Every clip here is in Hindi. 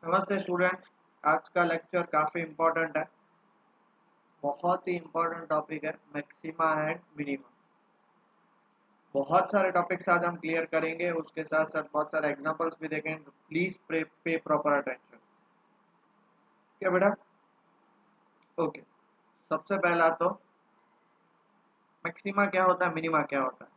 नमस्ते स्टूडेंट्स। आज का लेक्चर काफ़ी इम्पोर्टेंट है। बहुत ही इम्पोर्टेंट टॉपिक है मैक्सिमा एंड मिनिमा। बहुत सारे टॉपिक्स आज हम क्लियर करेंगे, उसके साथ साथ बहुत सारे एग्जांपल्स भी देखेंगे, तो प्लीज़ पे प्रॉपर अटेंशन। क्या बेटा? ओके। सबसे पहला तो मैक्सिमा क्या होता है, मिनिमा क्या होता है।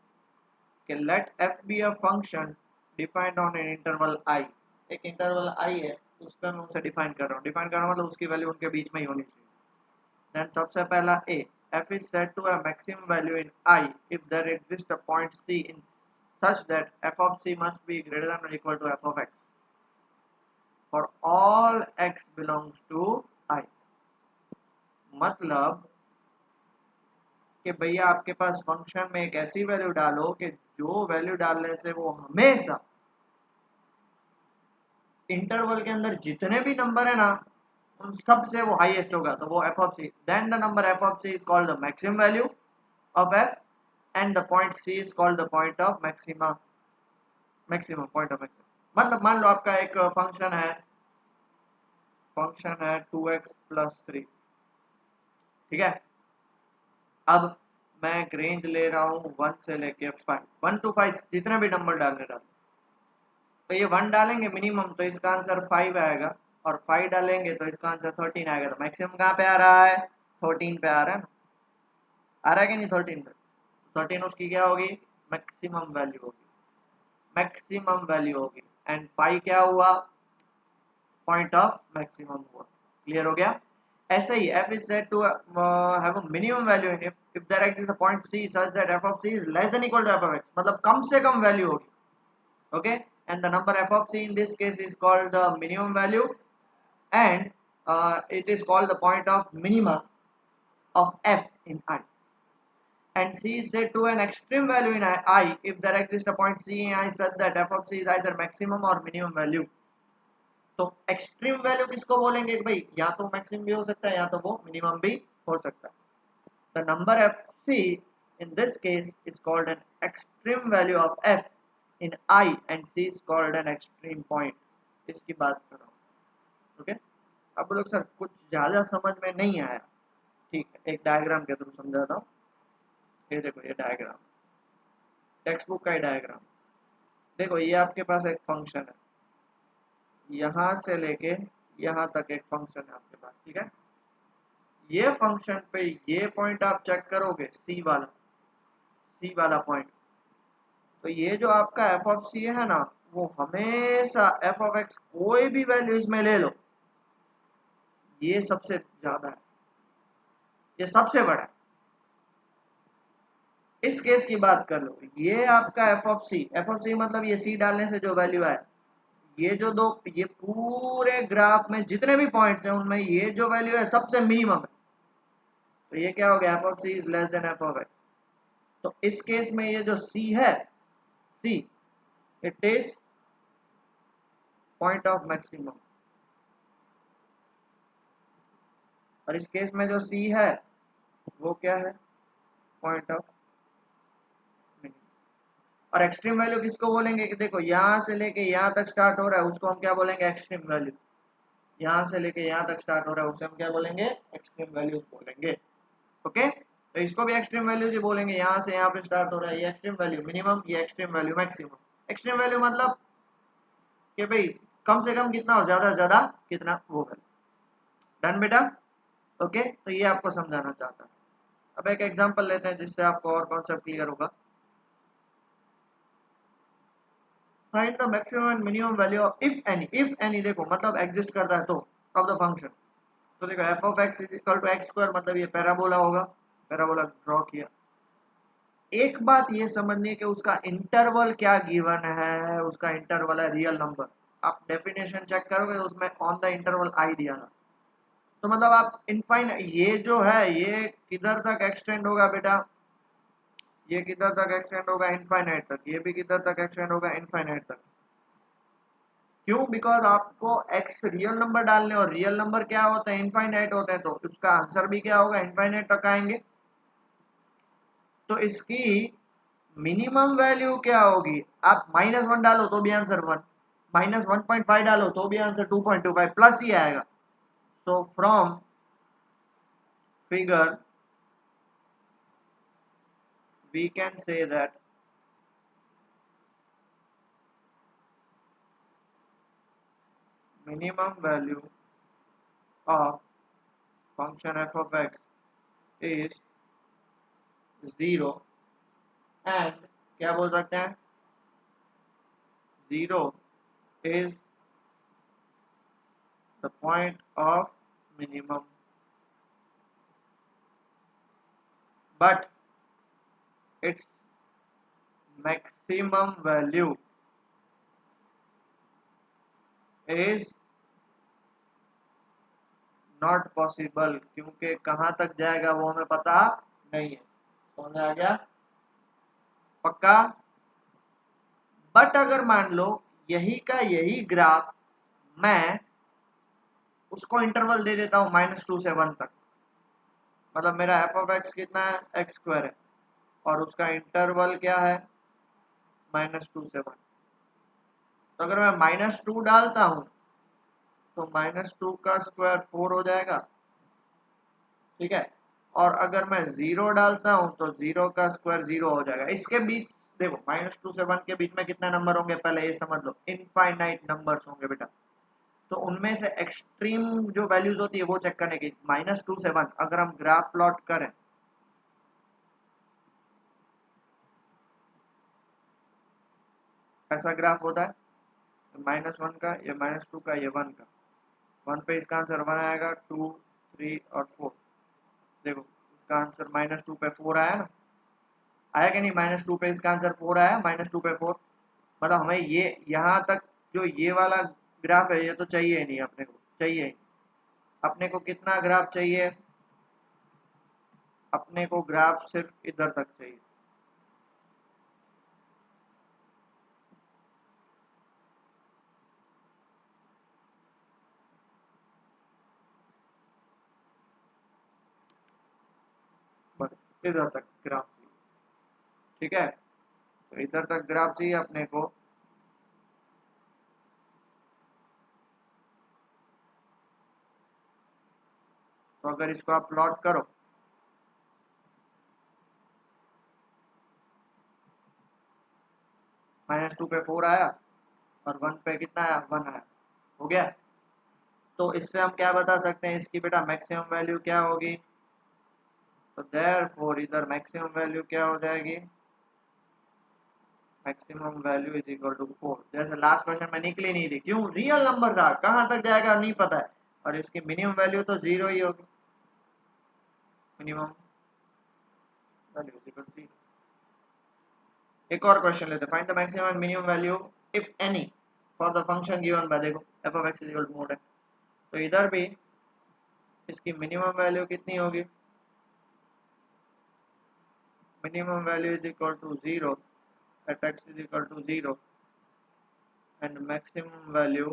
कि let f be a function defined on an interval I. एक इंटरवल आई है, उसका मैं उसे डिफाइन कर रहा हूँ। डिफाइन कर रहा हूँ मतलब उसकी वैल्यू उनके बीच में ही होनी चाहिए। Then सबसे पहला A, f is set to a maximum value in I if there exists a point C in such that f of C must be greater than or equal to f of x for all x belongs to I। मतलब कि भैया आपके पास फंक्शन में एक ऐसी वैल्यू डालो कि जो वैल्यू डालने से वो हमेशा इंटरवल के अंदर जितने भी नंबर है ना, उन सब से वो हाईएस्ट होगा, तो वो f of c, then the number f of c is called the maximum value of f and the point c is called the point of maximum point of maximum। मतलब मान लो आपका एक फंक्शन है 2x+3। ठीक है। अब मैं एक रेंज ले रहा हूँ 1 से लेके 5, 1 to 5 जितने भी नंबर डालने डालो। तो ये 1 डालेंगे मिनिमम, तो इसका आंसर 5 आएगा, और 5 डालेंगे तो इसका आंसर 13 आएगा। तो मैक्सिमम कहाँ पे आ रहा है? 14 पे आ रहा है ना। आ रहा है कि नहीं 13 पे? 13 उसकी क्या होगी? मैक्सिमम वैल्यू होगी। मैक्सिमम वैल्यू होगी। एंड 5 क्या हुआ? पॉइंट ऑफ मैक्सिमम हुआ। क्लियर हो गया? ऐसे ही f is said to have a minimum value in if there exists a point c such that f of c is less than equal to f of x, मतलब कम से कम वैल्यू होगी। okay, and the number f of c in this case is called the minimum value, and it is called the point of minima of f in I, and c is set to an extreme value in I if there exists a point c in I such that f of c is either maximum or minimum value। तो एक्सट्रीम वैल्यू किसको बोलेंगे भाई? या तो मैक्सिमम भी हो सकता है या तो वो मिनिमम भी हो सकता है। The number f c in this case is called an extreme value of f in I and c is called an extreme point. इसकी बात कर रहा हूँ। ओके। अब लोग सर कुछ ज़्यादा समझ में नहीं आया, ठीक है, एक डायग्राम के थ्रू समझाता हूँ। ये देखो, ये डायग्राम टेक्स्ट बुक का ही डायग्राम। देखो, ये आपके पास एक फंक्शन है, यहाँ से लेके यहाँ तक एक फंक्शन है आपके पास। ठीक है। ये फंक्शन पे ये पॉइंट आप चेक करोगे, सी वाला पॉइंट, तो ये जो आपका एफ ऑफ सी है ना, वो हमेशा एफ ऑफ एक्स कोई भी वैल्यू इसमें ले लो, ये सबसे ज्यादा है, ये सबसे बड़ा है। इस केस की बात कर लो, ये आपका एफ ऑफ सी मतलब ये सी डालने से जो वैल्यू है, ये जो दो, ये पूरे ग्राफ में जितने भी पॉइंट्स हैं उनमें ये जो वैल्यू है सबसे मिनिमम है। तो ये क्या हो गया? F of c is less than f of x. तो इस केस में ये जो सी है, c it is point of maximum, और इस केस में जो सी है वो क्या है? Point of minimum. और एक्सट्रीम वैल्यू किसको बोलेंगे? कि देखो, यहाँ से लेके यहाँ तक स्टार्ट हो रहा है उसको हम क्या बोलेंगे? Extreme value. यहाँ से लेके यहाँ तक स्टार्ट हो रहा है उसे हम क्या बोलेंगे? एक्सट्रीम वैल्यू बोलेंगे। ओके। तो इसको भी एक्सट्रीम वैल्यू ही बोलेंगे। यहाँ से यहाँ पे स्टार्ट हो रहा है, ये एक्सट्रीम वैल्यू मिनिमम, ये extreme value maximum. Extreme value मतलब कि भाई कम से कम कितना और ज्यादा से ज्यादा कितना, वो वैल्यू। डन बेटा? ओके। तो ये आपको समझाना चाहता है। अब एक एग्जांपल लेते हैं जिससे आपको और कॉन्सेप्ट क्लियर होगा। Find the maximum and minimum value of if any देखो मतलब एग्जिस्ट करता है तो ऑफ द फंक्शन। तो देखो f of x is equal to x square, मतलब ये पैराबोला होगा। पैराबोला ड्रॉ किया। एक बात ये समझनी है कि उसका इंटरवल क्या गिवन है। उसका इंटरवल है रियल नंबर। आप डेफिनेशन चेक करोगे तो उसमें ऑन द इंटरवल आई दिया था। तो मतलब आप इनफाइनाइट, ये जो है ये किधर तक एक्सटेंड होगा बेटा? ये किधर तक एक्सटेंड होगा? इनफाइनाइट तक। ये भी किधर तक एक्सटेंड होगा? इनफाइनाइट तक। क्यों? बिकॉज आपको एक्स रियल नंबर डालने, और रियल नंबर क्या होते हैं? इनफाइनाइट होते हैं, तो उसका आंसर भी क्या होगा? इनफाइनाइट तक आएंगे। तो इसकी मिनिमम वैल्यू क्या होगी? आप -1 डालो तो भी आंसर 1, माइनस 1.5 डालो तो भी आंसर 2.25 प्लस ही आएगा. So from figure we can say that minimum value of function f of x is 0 and क्या बोल सकते हैं 0 is the point of minimum but its maximum value is not possible क्योंकि कहाँ तक जाएगा वो हमें पता नहीं है. समझ आ गया पक्का. बट अगर मान लो यही का यही ग्राफ मैं उसको इंटरवल दे देता हूँ -2 से 1 तक, मतलब मेरा एफ ऑफ एक्स कितना है एक्स स्क्वायर है और उसका इंटरवल क्या है -2 से 1. तो अगर मैं -2 डालता हूँ तो -2 का स्क्वायर 4 हो जाएगा. ठीक है. और अगर मैं 0 डालता हूँ तो 0 का स्क्वायर 0 हो जाएगा. इसके बीच देखो -2 से 1 के बीच में कितने नंबर होंगे पहले ये समझ लो. इनफाइनाइट नंबर्स होंगे बेटा. तो उनमें से एक्सट्रीम जो वैल्यूज होती है वो चेक करने की. -2 से 1 अगर हम ग्राफ प्लॉट करें ऐसा ग्राफ होता है -1 का, ये -2 का, ये 1 का. 1 पे इसका आंसर 1 आएगा, 2 3 और 4. देखो इसका आंसर -2 पे 4 आया ना, आया कि नहीं. -2 पे इसका आंसर 4 आया, -2 पे 4. मतलब हमें ये यहाँ तक जो ये वाला ग्राफ है ये तो चाहिए ही नहीं. अपने को चाहिए ही. अपने को कितना ग्राफ चाहिए, अपने को ग्राफ सिर्फ इधर तक चाहिए. बस इधर तक ग्राफ चाहिए. ठीक है. तो इधर तक ग्राफ चाहिए अपने को. तो अगर इसको आप प्लॉट करो -2 पे 4 आया और 1 पे कितना आया 1 आया. हो गया. तो इससे हम क्या बता सकते हैं इसकी बेटा मैक्सिमम वैल्यू क्या होगी. तो देयरफॉर इधर मैक्सिमम वैल्यू क्या हो जाएगी, maximum value is equal to 4. जैसे लास्ट क्वेश्चन में निकली नहीं थी. क्यों, रियल नंबर था, कहां तक जाएगा नहीं पता है. और इसकी मिनिमम वैल्यू तो 0 ही होगी. Minimum value is equal to 0. एक और क्वेश्चन लेते हैं. Find the maximum and minimum value if any for the function given by, देखो f of x is equal to mod x. तो इधर भी इसकी मिनिमम वैल्यू कितनी होगी, minimum value is equal to 0 at x is equal to 0 and maximum value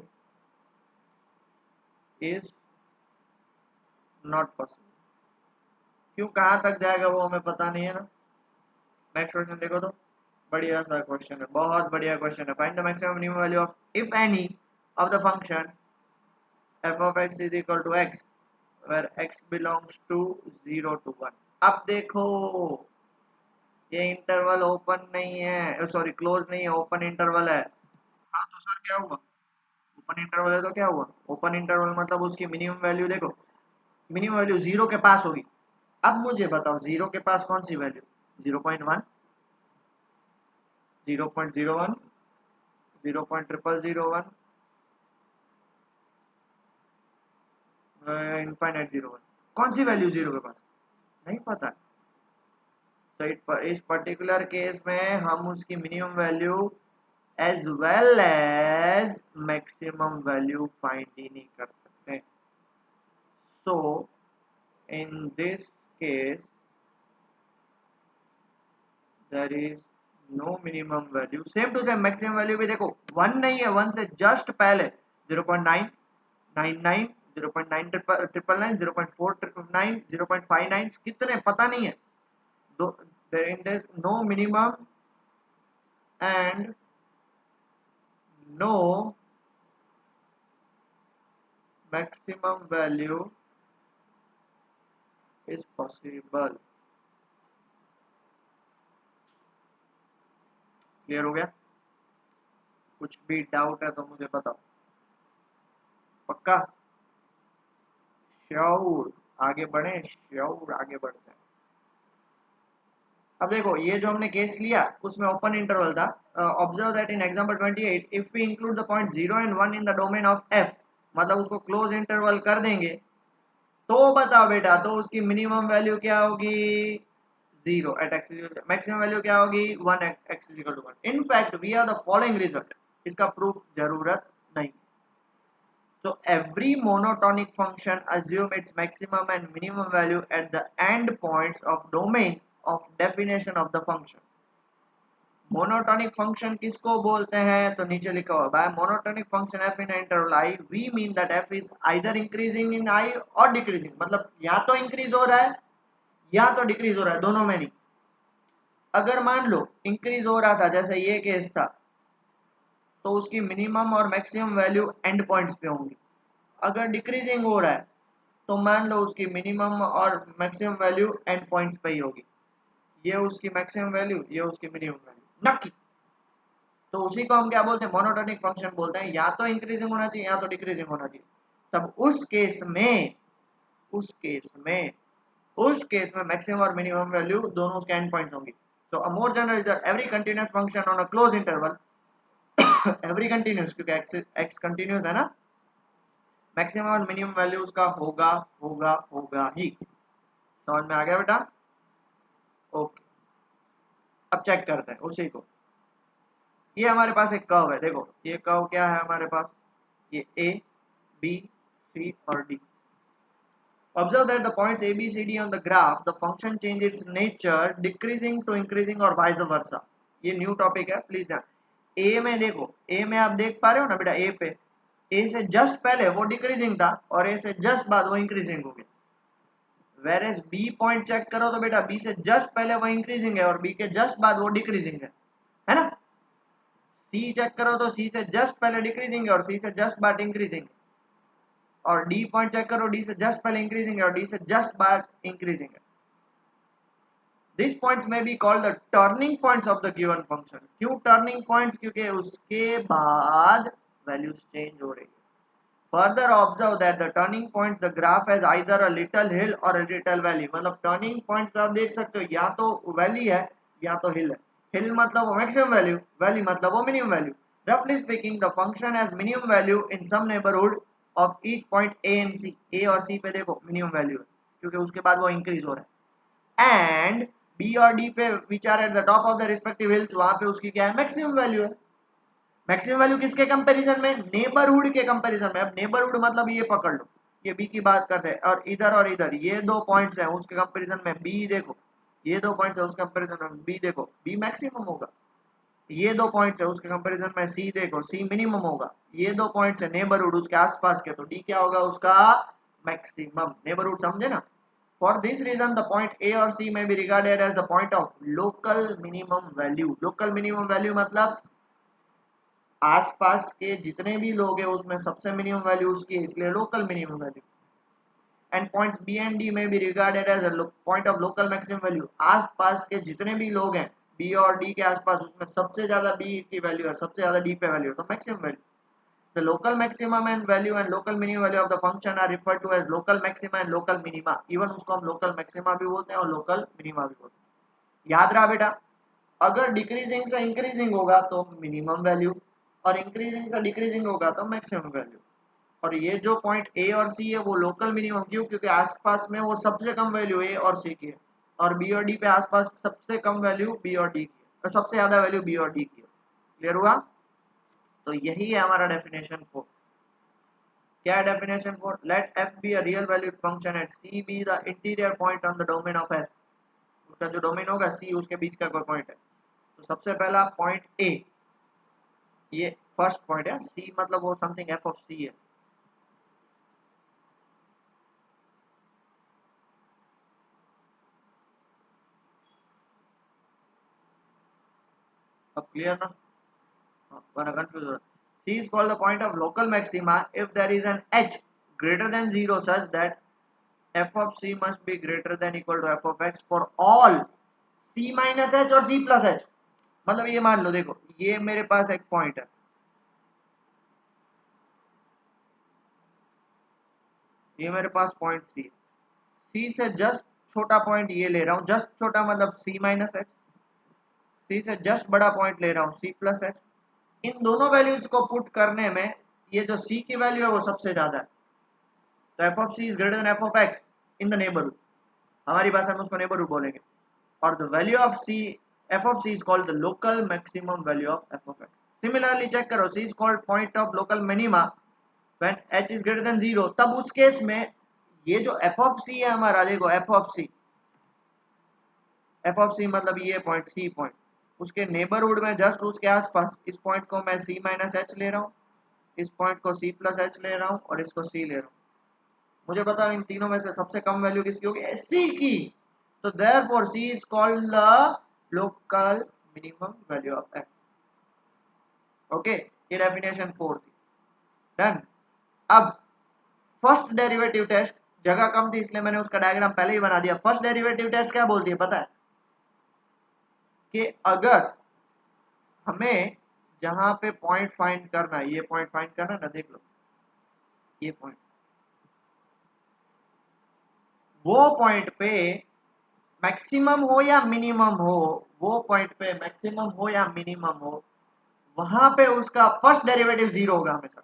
is not possible. क्यों, कहाँ तक जाएगा वो हमें पता नहीं है ना. नेक्स्ट क्वेश्चन देखो तो बढ़िया सा क्वेश्चन है, बहुत बढ़िया क्वेश्चन है. Find the maximum minimum value of if any of the function f of x is equal to x where x belongs to 0 to 1. अब देखो ये इंटरवल ओपन नहीं है, सॉरी क्लोज नहीं है, ओपन इंटरवल है. हाँ तो सर क्या हुआ, ओपन इंटरवल है तो क्या हुआ. ओपन इंटरवल मतलब उसकी मिनिमम वैल्यू देखो, मिनिमम वैल्यू 0 के पास होगी. अब मुझे बताओ 0 के पास कौन सी वैल्यू, 0.1, 0.01, 0.0001, इनफाइनाइट 0 1. कौन सी वैल्यू 0 के पास नहीं पता. तो इस पर्टिकुलर केस में हम उसकी minimum value as well as maximum value find ही नहीं कर सकते. So in this case there is no minimum value. Same to same maximum value भी देखो 1 नहीं है, 1 से जस्ट पहले 0.999, 0.999, 0.499, 0.59, कितने पता नहीं है. there is no minimum and no maximum value is possible. Clear हो गया? कुछ भी डाउट है तो मुझे बताओ। पक्का? श्योर। आगे बढ़े, श्योर आगे बढ़ते हैं। अब देखो ये जो हमने केस लिया उसमें ओपन इंटरवल था। Observe that in example 28 if we include the point 0 and 1 in the domain of f, मतलब उसको क्लोज इंटरवल कर देंगे तो बताओ बेटा, तो उसकी मिनिमम वैल्यू क्या होगी? 0 एट x, मैक्सिमम वैल्यू क्या होगी? 1 at x equal to 1। In fact we have the following result. इसका प्रूफ जरूरत नहीं। So every monotonic function assume its maximum and minimum value at the end points of domain of definition of the function. Monotonic function किसको बोलते हैं? तो नीचे लिखा हुआ है monotonic function f in interval i, we mean that f is either increasing in i और डिक्रीजिंग, मतलब या तो इंक्रीज हो रहा है या तो डिक्रीज हो रहा है, दोनों में नहीं। अगर मान लो इंक्रीज हो रहा था जैसे ये केस था, तो उसकी मिनिमम और मैक्सिमम वैल्यू एंड पॉइंट्स पे होंगी। अगर डिक्रीजिंग हो रहा है तो मान लो उसकी मिनिमम और मैक्सिमम वैल्यू एंड पॉइंट्स पे ही होगी। ये उसकी मैक्सिमम वैल्यू, ये उसकी मिनिमम वैल्यू, नक्की। तो उसी को हम क्या बोलते हैं? मोनोटोनिक फंक्शन बोलते हैं। या तो इंक्रीजिंग होना चाहिए या तो डिक्रीजिंग होना चाहिए। तब उस केस में मैक्सिमम और मिनिमम वैल्यू दोनों उसके एंड पॉइंट्स होंगी। तो a more general is that every continuous function on a close interval, every continuous क्योंकि एक्स कंटीन्यूअस है ना, मैक्सिमम और मिनिमम वैल्यू उसका होगा होगा होगा ही। समझ में आ गया बेटा? ओके, अब चेक करते हैं उसी को। ये हमारे पास एक कर्व है, देखो ये कर्व क्या है हमारे पास? ये ए बी सी और D. Observe that the points A, B, C, D on the graph, the function changes its nature, decreasing to increasing और vice versa। ये न्यू टॉपिक है, प्लीज ध्यान। ए में देखो, ए में आप देख पा रहे हो ना बेटा, ए पे ए से जस्ट पहले वो डिक्रीजिंग था और ए से जस्ट बाद वो इंक्रीजिंग हो गया। वेरेस बी पॉइंट चेक करो तो बेटा बी से जस्ट पहले वो इंक्रीजिंग है और बी के जस्ट बाद वो डिक्रीजिंग है ना? सी चेक करो तो सी से जस्ट पहले डिक्रीजिंग है और सी से जस्ट बाद इंक्रीजिंग है। और डी पॉइंट चेक करो, डी से जस्ट पहले इंक्रीजिंग है और डी से जस्ट बाद इंक्रीजिंग है। These points may be called the turning points of the given function। क्यों turning points? क्योंकि उसके बाद वैल्यूज चेंज हो रही है। Further observe that the turning points the graph has either a little hill or a little valley। मतलब turning points पे आप देख सकते हो या तो वैली है या तो हिल है। हिल मतलब वो मैक्सिमम वैल्यू, वैली मतलब वो minimum value. Roughly speaking, the function has minimum value in some neighborhood of each point A and C। A और C पे देखो मिनिमम वैल्यू है क्योंकि उसके बाद वो इंक्रीज हो रहा है। एंड बी और डी पे which are at the top of the respective hills, वहां पे उसकी क्या है? मैक्सिमम वैल्यू है। मैक्सिमम वैल्यू किसके कंपैरिजन में? नेबरहुड के कंपैरिजन में। अब नेबरहुड मतलब ये पकड़ लो, ये बी की बात करते हैं और इधर ये दो पॉइंट्स हैं उसके कंपैरिजन में बी देखो, ये दो पॉइंट्स है उसके कंपैरिजन में बी देखो, बी मैक्सिमम होगा। ये दो पॉइंट्स है उसके कंपैरिजन में सी देखो, सी मिनिमम होगा। ये दो पॉइंट्स है नेबरहुड उसके आसपास के, तो डी क्या होगा? उसका मैक्सिमम। नेबरहुड समझे ना? For this reason, the point A or C may be regarded as the point of local minimum value। Local minimum value मतलब आसपास के जितने भी लोग हैं उसमें सबसे मिनिमम वैल्यू उसकी है, इसलिए local minimum value. And points B and D में भी regarded as a point of local maximum value. आसपास के जितने भी लोग हैं बी और डी के आसपास, उसमें सबसे ज्यादा बी की वैल्यू और सबसे ज्यादा डी पे वैल्यू, तो maximum value. The local maximum and value and local minimum value of the function are referred to as local maxima and local minima। Even उसको हम local maxima भी बोलते हैं और local minima भी बोलते हैं। याद रहा बेटा, अगर डिक्रीजिंग से इंक्रीजिंग होगा तो मिनिमम वैल्यू और इंक्रीजिंग से डिक्रीजिंग होगा तो मैक्सिमम वैल्यू। और ये जो पॉइंट ए और सी है वो लोकल मिनिमम क्यों? क्योंकि आसपास में वो सबसे कम वैल्यू ए और सी की है और बी और डी पे आसपास सबसे कम वैल्यू बी और डी की है, तो सबसे ज्यादा वैल्यू बी और डी की है। क्लियर हुआ? तो यही है हमारा डेफिनेशन 4। क्या है definition 4? Let f be a real valued function at c be the interior point on the domain of f। उसका जो डोमेन होगा c उसके बीच का कोई पॉइंट है। तो सबसे पहला पॉइंट a, ये फर्स्ट पॉइंट है, c मतलब वो समथिंग f ऑफ c है। अब क्लियर ना? वरना कंफ्यूज हो। c is called the point of local maxima if there is an h greater than 0 such that f of c must be greater than equal to f of x for all c minus h और c plus h। मतलब ये मान लो, देखो ये मेरे पास एक पॉइंट है, ये मेरे पास पॉइंट सी, सी से जस्ट छोटा पॉइंट ये ले रहा हूँ, जस्ट छोटा मतलब सी माइनस एच, सी से जस्ट बड़ा पॉइंट ले रहा हूँ सी प्लस एच। इन दोनों वैल्यूज को पुट करने में ये जो सी की वैल्यू है वो सबसे ज्यादा है, तो f of c is greater than f of x in the neighbourhood, हमारी भाषा में उसको नेबरहुड बोलेंगे। और the value of c, f of c is called the local maximum value of f of x. Similarly check करो, c is called point of local minima when h is greater than 0, तब उस केस में ये जो एफ ऑफ सी है हमारा, देखो f of c, f of c मतलब ये पॉइंट सी पॉइंट, उसके नेबरहुड में जस्ट उसके आसपास, इस पॉइंट को मैं सी माइनस एच ले रहा हूँ, इस पॉइंट को सी प्लस एच ले रहा हूँ और इसको सी ले रहा हूँ। मुझे बताओ इन तीनों में से सबसे कम वैल्यू किसकी होगी? सी की। तो therefore C is called the local minimum value of X. Okay, ये डेफिनेशन 4 थी। डन। अब फर्स्ट डेरिवेटिव टेस्ट, जगह कम थी इसलिए मैंने उसका डायग्राम पहले ही बना दिया। फर्स्ट डेरिवेटिव टेस्ट क्या बोलती है पता है? कि अगर हमें जहां पे पॉइंट फाइंड करना है, ये पॉइंट फाइंड करना है ना, देख लो ये पॉइंट, वो पॉइंट पे मैक्सिमम हो या मिनिमम हो, वो पॉइंट पे मैक्सिमम हो या मिनिमम हो, वहां पे उसका फर्स्ट डेरिवेटिव 0 होगा हमेशा।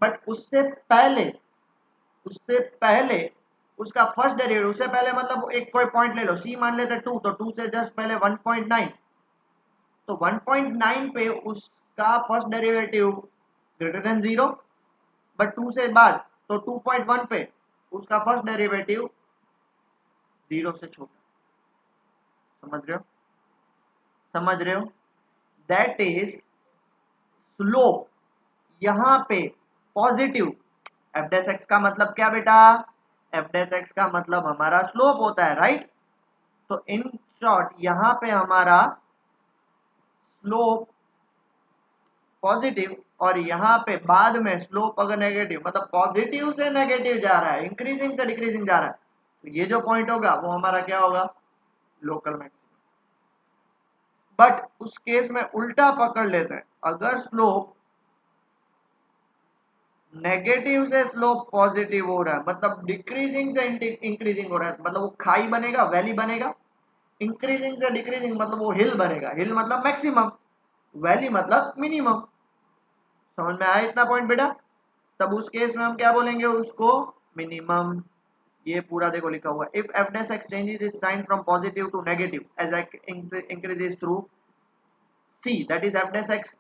बट उससे पहले उसका फर्स्ट डेरिवेटिव, उससे पहले मतलब एक कोई पॉइंट ले लो, सी मान लेते 2, तो 2 से जस्ट पहले 1.9, तो 1.9 पे उसका first derivative greater than 0, but 2 से बाद तो 2.1 पे उसका फर्स्ट डेरिवेटिव 0 से छोटा। समझ रहे हो? समझ रहे हो? दैट इज स्लोप यहां पे पॉजिटिव। एफ डैश एक्स का मतलब क्या बेटा? एफ डैश एक्स का मतलब हमारा स्लोप होता है, राइट? तो इन शॉर्ट यहां पे हमारा स्लोप पॉजिटिव, और यहाँ पे बाद में स्लोप अगर नेगेटिव, मतलब पॉजिटिव से नेगेटिव जा रहा है, इंक्रीजिंग से डिक्रीजिंग जा रहा है, तो ये जो पॉइंट होगा वो हमारा क्या होगा? Local maximum. बट उस केस में उल्टा पकड़ लेते हैं, अगर स्लोप नेगेटिव से स्लोप पॉजिटिव हो रहा है, मतलब डिक्रीजिंग से इंक्रीजिंग हो रहा है, मतलब वो खाई बनेगा, वैली बनेगा। इंक्रीजिंग से डिक्रीजिंग मतलब वो हिल बनेगा, हिल मतलब मैक्सिमम, वैली मतलब मिनिमम। समझ में आया इतना पॉइंट बेटा? तब उस केस में हम क्या बोलेंगे उसको? मिनिमम। ये पूरा देखो लिखा हुआ है, if f dash x changes its sign from positive to negative as x increases through c, that is f dash x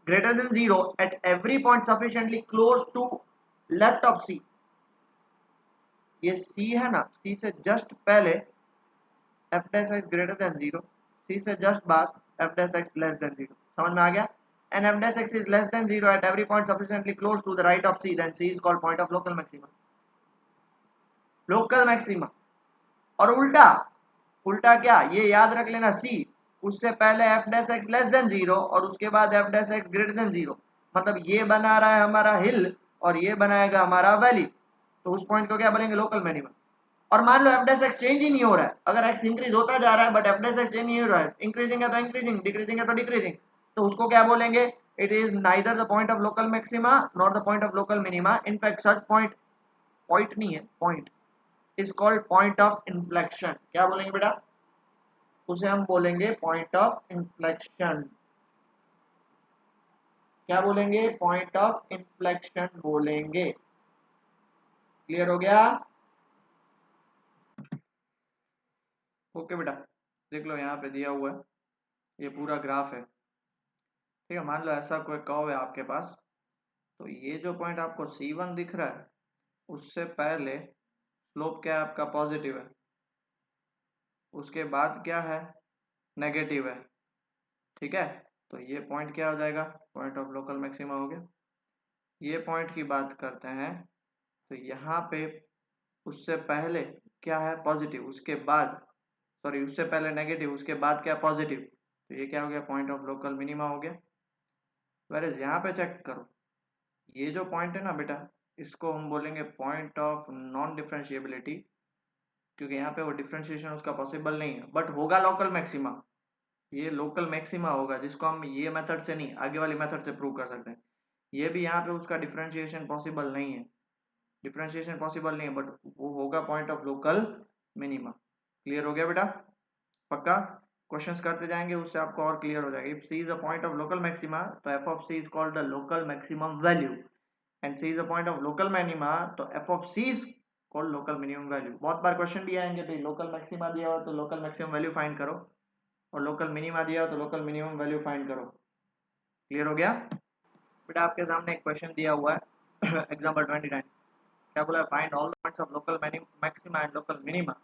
greater than 0 at every point sufficiently close to left of c। ये c है ना, c से जस्ट पहले f dash x greater than 0, c से जस्ट बाद f dash x less than 0। समझ में आ गया? and f dash x is less than 0 at every point sufficiently close to the right of c, then c is called point of local maximum। Local maxima. और उल्टा, उल्टा क्या? ये याद रख लेना, c उससे पहले f dash x less than 0 और उसके बाद f dash x greater than 0, मतलब ये बना रहा है हमारा हिल और ये बनाएगा हमारा वैली, तो उस पॉइंट को क्या बोलेंगे? Local minimum. और मान लो f dash x चेंज ही नहीं हो रहा है, अगर x इंक्रीज होता जा रहा है but f dash x change नहीं हो रहा है, इंक्रीजिंग है तो इंक्रीजिंग, डिक्रीजिंग है तो डिक्रीजिंग, तो उसको क्या बोलेंगे? It is neither the point of local maxima nor the point of local minima. In fact such point, point नहीं है, point is called point of inflection. क्या बोलेंगे बेटा? उसे हम बोलेंगे पॉइंट ऑफ इन्फ्लेक्शन। क्या बोलेंगे? पॉइंट ऑफ इन्फ्लेक्शन बोलेंगे। क्लियर हो गया? ओके बेटा, देख लो यहाँ पे दिया हुआ है, ये पूरा ग्राफ है, ठीक है? मान लो ऐसा कोई कर्व है आपके पास, तो ये जो पॉइंट आपको C1 दिख रहा है, उससे पहले स्लोप क्या है आपका? पॉजिटिव है, उसके बाद क्या है? नेगेटिव है, ठीक है? तो ये पॉइंट क्या हो जाएगा? पॉइंट ऑफ लोकल मैक्सिमा हो गया। ये पॉइंट की बात करते हैं, तो यहाँ पे उससे पहले क्या है? पॉजिटिव, उसके बाद सॉरी उससे पहले नेगेटिव, उसके बाद क्या? पॉजिटिव, तो ये क्या हो गया? पॉइंट ऑफ लोकल मिनिमा हो गया। वेयर इज यहाँ पे चेक करो, ये जो पॉइंट है ना बेटा, इसको हम बोलेंगे पॉइंट ऑफ नॉन डिफरेंशिएबिलिटी, क्योंकि यहाँ पे वो डिफरेंशिएशन उसका पॉसिबल नहीं है, बट होगा लोकल मैक्सिमा। ये लोकल मैक्सिमा होगा जिसको हम ये मेथड से नहीं, आगे वाली मेथड से प्रूव कर सकते हैं। ये भी यहाँ पे उसका डिफरेंशिएशन पॉसिबल नहीं है, डिफरेंशिएशन पॉसिबल नहीं है, बट वो होगा point of local minima. Clear हो गया बेटा? पक्का? क्वेश्चंस करते जाएंगे, उससे आपको और क्लियर हो जाएगा। If c is a point of local maxima तो f of c is called the local maximum value, and c is a point of local minima तो f of c is called local minimum value. बहुत बार क्वेश्चन भी आएंगे भाई, लोकल मैक्सिमा दिया हो तो लोकल मैक्सिमम वैल्यू फाइंड करो, और लोकल मिनिमा दिया हो तो लोकल मिनिमम वैल्यू फाइंड करो। क्लियर हो गया बेटा? आपके सामने एक क्वेश्चन दिया हुआ है एग्जांपल 29, क्या बोला है? Find all the points of local maxima and local minima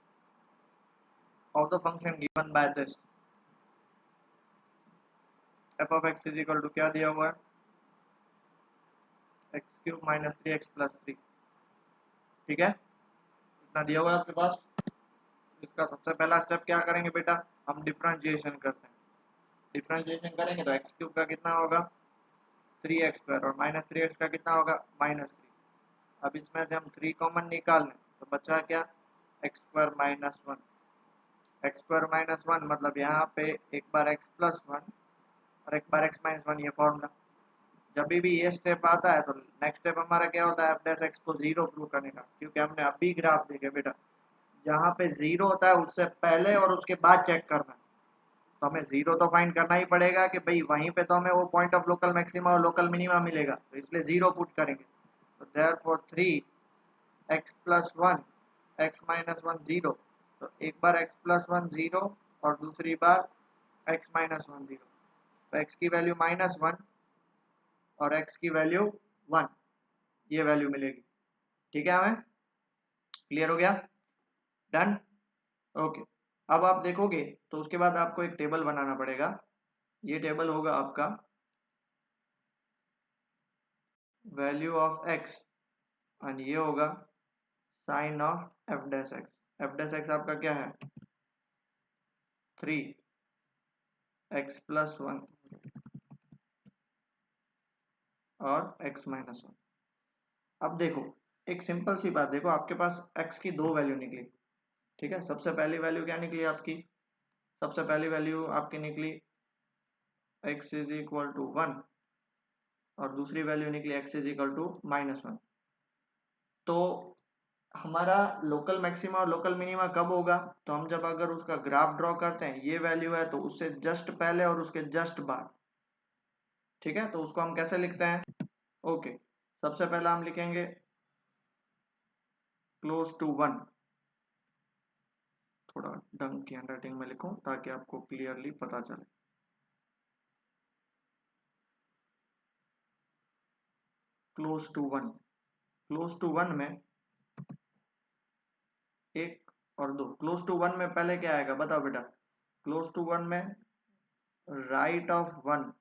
of the function given by this. F of x is equal to क्या दिया हुआ है? X cube minus 3x+3। ठीक है, इतना दिया हुआ है आपके पास। इसका सबसे पहला स्टेप क्या करेंगे बेटा? हम डिफरेंशिएशन करते हैं। डिफरेंशिएशन करेंगे तो एक्स क्यूब का कितना होगा? 3x² और माइनस 3x का कितना होगा? -3। अब इसमें से हम 3 कॉमन निकाल लें तो बचा क्या? x² minus 1। x² माइनस 1 मतलब यहाँ पे एक बार x+1 और एक बार x-1, ये फॉर्मूला। जब भी ये स्टेप आता है तो नेक्स्ट स्टेप हमारा क्या होता है? f' को 0 प्रूव करने का, क्योंकि हमने अभी ग्राफ देखे बेटा, जहाँ पे 0 होता है उससे पहले और उसके बाद चेक करना है। तो हमें 0 तो फाइंड करना ही पड़ेगा कि भाई वहीं पे तो हमें वो पॉइंट ऑफ लोकल मैक्सिमा और लोकल मिनिमा मिलेगा, तो इसलिए 0 पुट करेंगे। तो देयरफॉर 3x+1 x-1 0। तो एक बार x+1 0 और दूसरी बार x-1 0। तो x की वैल्यू -1 और x की वैल्यू 1, ये वैल्यू मिलेगी। ठीक है, हमें क्लियर हो गया? डन? ओके। अब आप देखोगे तो उसके बाद आपको एक टेबल बनाना पड़ेगा। ये टेबल होगा आपका वैल्यू ऑफ x, और ये होगा साइन ऑफ f'(x). f'(x) आपका क्या है? 3x+1 और x-1। अब देखो, एक सिंपल सी बात देखो, आपके पास x की दो वैल्यू निकली। ठीक है, सबसे पहली वैल्यू क्या निकली आपकी? सबसे पहली वैल्यू आपकी निकली x इज इक्वल टू 1, और दूसरी वैल्यू निकली x इज इक्वल टू -1। तो हमारा लोकल मैक्सिमा और लोकल मिनिमा कब होगा? तो हम जब अगर उसका ग्राफ ड्रॉ करते हैं, ये वैल्यू है तो उससे जस्ट पहले और उसके जस्ट बाद। ठीक है, तो उसको हम कैसे लिखते हैं? ओके, सबसे पहला हम लिखेंगे क्लोज टू 1। थोड़ा ढंग की हैंडराइटिंग में लिखूं ताकि आपको क्लियरली पता चले। क्लोज टू 1, क्लोज टू 1 में एक और दो। क्लोज टू 1 में पहले क्या आएगा बताओ बेटा? क्लोज टू 1 में राइट ऑफ 1,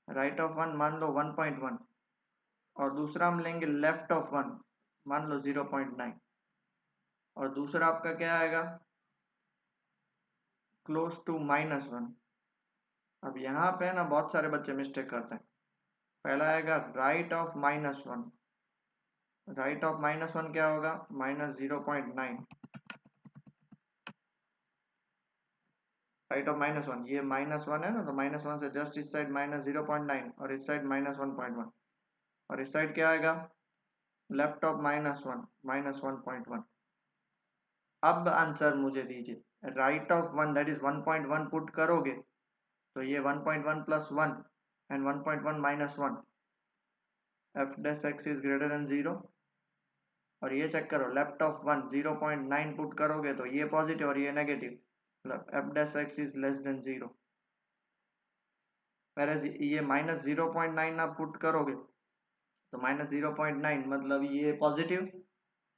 राइट ऑफ 1 मान लो 1.1, और दूसरा हम लेंगे लेफ्ट ऑफ 1, मान लो 0.9, और दूसरा आपका क्या आएगा? Close to -1। अब यहाँ पे ना बहुत सारे बच्चे मिस्टेक करते हैं। पहला आएगा राइट ऑफ -1। राइट ऑफ -1 क्या होगा? -0.9। राइट ऑफ -1, ये -1 है ना, तो -1 से जस्ट इस साइड -0.9 और इस साइड -1.1, और इस साइड क्या आएगा? Left of -1 -1.1। अब आंसर मुझे दीजिए, right of 1 that is 1.1 put करोगे तो ये 1.1 plus 1 and 1.1 minus 1, f' is greater than 0। और ये चेक करो, लेफ्ट ऑफ 1 0.9 पुट करोगे तो ये पॉजिटिव और ये नेगेटिव, मतलब f' इज लेस देन 0। ये -0.9 आप पुट करोगे तो -0.9 मतलब ये पॉजिटिव,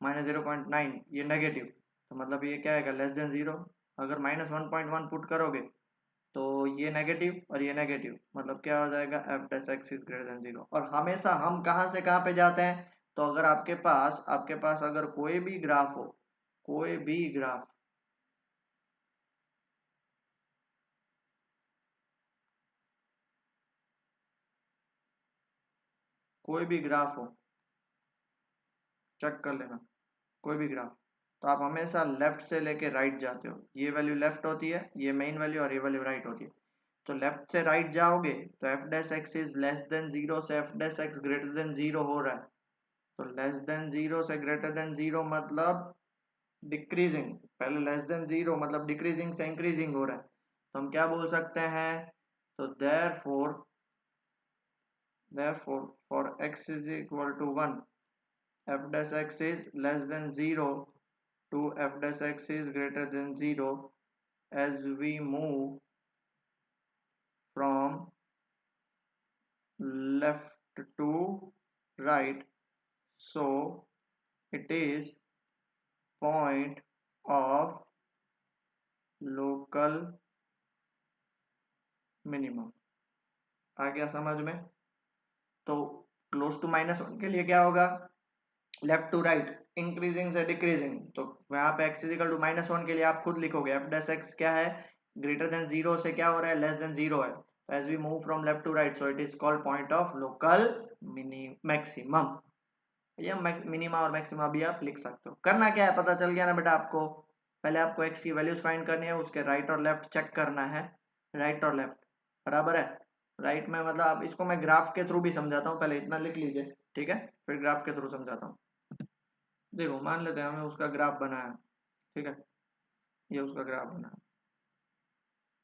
-0.9 ये नेगेटिव, तो मतलब ये क्या आएगा? Less than 0। अगर -1.1 पुट करोगे तो ये नेगेटिव और ये नेगेटिव, मतलब क्या हो जाएगा? f' is greater than 0। और हमेशा हम कहाँ से कहाँ पे जाते हैं? तो अगर आपके पास अगर कोई भी ग्राफ हो, कोई भी ग्राफ, कोई भी ग्राफ हो, चेक कर लेना कोई भी ग्राफ। तो आप हमेशा लेफ्ट से लेके राइट जाते हो, ये वैल्यू लेफ्ट होती है, ये मेन वैल्यू, और ये वैल्यू राइट होती है। तो लेफ्ट से राइट जाओगे तो f dash x is less than zero से f dash x greater than zero हो रहा है। तो लेस देन जीरो से ग्रेटर देन जीरो मतलब डिक्रीजिंग, पहले लेस देन जीरो मतलब डिक्रीजिंग से इंक्रीजिंग हो रहा है। तो हम क्या बोल सकते हैं, तो therefore for x is equal to 1 f dash x is less than 0 to f dash x is greater than 0 as we move from left to right, so it is point of local minimum। आ गया समझ में? तो क्लोज टू -1 के लिए क्या होगा, लेफ्ट टू राइट इंक्रीजिंग से डिक्रीजिंग। तो यहाँ पे x इजिकल टू -1 के लिए आप खुद लिखोगे एफ डैश एक्स क्या है, ग्रेटर देन जीरो से क्या हो रहा है, लेस देन जीरो है। As we move from left to right so it is called point of local maximum. ये मिनिमा और मैक्सिमा भी आप लिख सकते हो। करना क्या है पता चल गया ना बेटा आपको। पहले आपको x की वैल्यूज फाइंड करनी है, उसके राइट और लेफ्ट चेक करना है, राइट और लेफ्ट बराबर है। राइट में मतलब अब इसको मैं ग्राफ के थ्रू भी समझाता हूँ, पहले इतना लिख लीजिए ठीक है, फिर ग्राफ के थ्रू समझाता हूँ। देखो मान लेते हैं हमने उसका ग्राफ बनाया, ठीक है, ये उसका ग्राफ बना,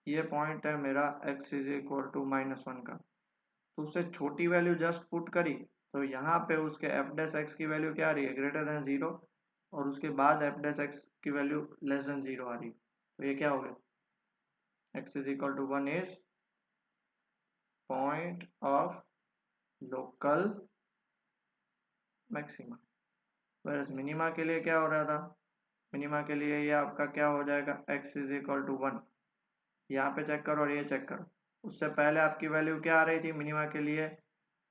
ये पॉइंट है मेरा x इज इक्वल टू -1 का। तो उससे छोटी वैल्यू जस्ट पुट करी, तो यहाँ पे उसके एफ डैश एक्स की वैल्यू क्या आ रही है, ग्रेटर देन जीरो, और उसके बाद एफ डैश एक्स की वैल्यू लेस देन जीरो आ रही है। तो ये क्या हो गया, x is equal to 1 is point of local maxima. Whereas minima के लिए क्या हो रहा था, मिनिमा के लिए ये आपका क्या हो जाएगा, x इज इक्वल टू 1, यहाँ पे चेक करो और ये चेक करो। उससे पहले आपकी वैल्यू क्या आ रही थी मिनिमा के लिए,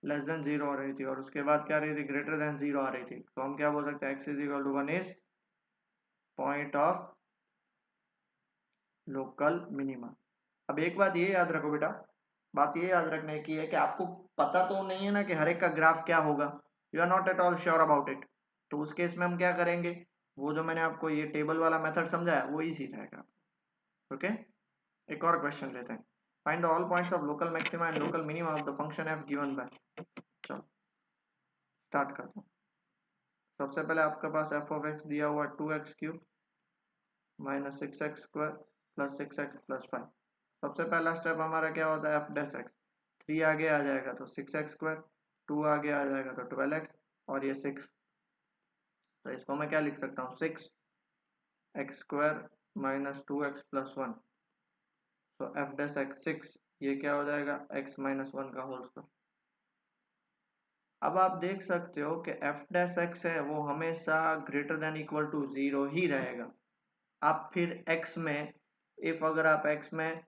लेस देन जीरो आ रही थी, और उसके बाद क्या आ रही थी, ग्रेटर देन जीरो आ रही थी। तो हम क्या बोल सकते हैं, x is equal to 1 is point of local minima. अब एक बात ये याद रखो बेटा, बात ये याद रखने की है कि आपको पता तो नहीं है ना कि हर एक का ग्राफ क्या होगा, you are not at all sure about it. तो उस केस में हम क्या करेंगे, वो जो मैंने आपको ये टेबल वाला मेथड समझाया वो इजी रहेगा। ओके, एक और क्वेश्चन लेते हैं, find the all points of local maxima and local minima of the function F given by. चलो स्टार्ट करता हूँ। सबसे पहले आपके पास एफ ऑफ एक्स दिया हुआ 2x³ minus 6x² plus 6x plus 5। सबसे पहला स्टेप हमारा क्या होता है, एफ डैश एक्स, 3 आगे आ जाएगा तो 6x², 2 आगे आ जाएगा तो 12x, और ये 6। तो इसको मैं क्या लिख सकता हूँ, 6x² माइनस 2x प्लस 1। तो एफ डैश एक्स 6, ये क्या हो जाएगा, x माइनस 1 का होल स्क्वायर। अब आप देख सकते हो कि एफ डैश एक्स है वो हमेशा ग्रेटर देन इक्वल टू 0 ही रहेगा। आप फिर x में, इफ अगर आप x में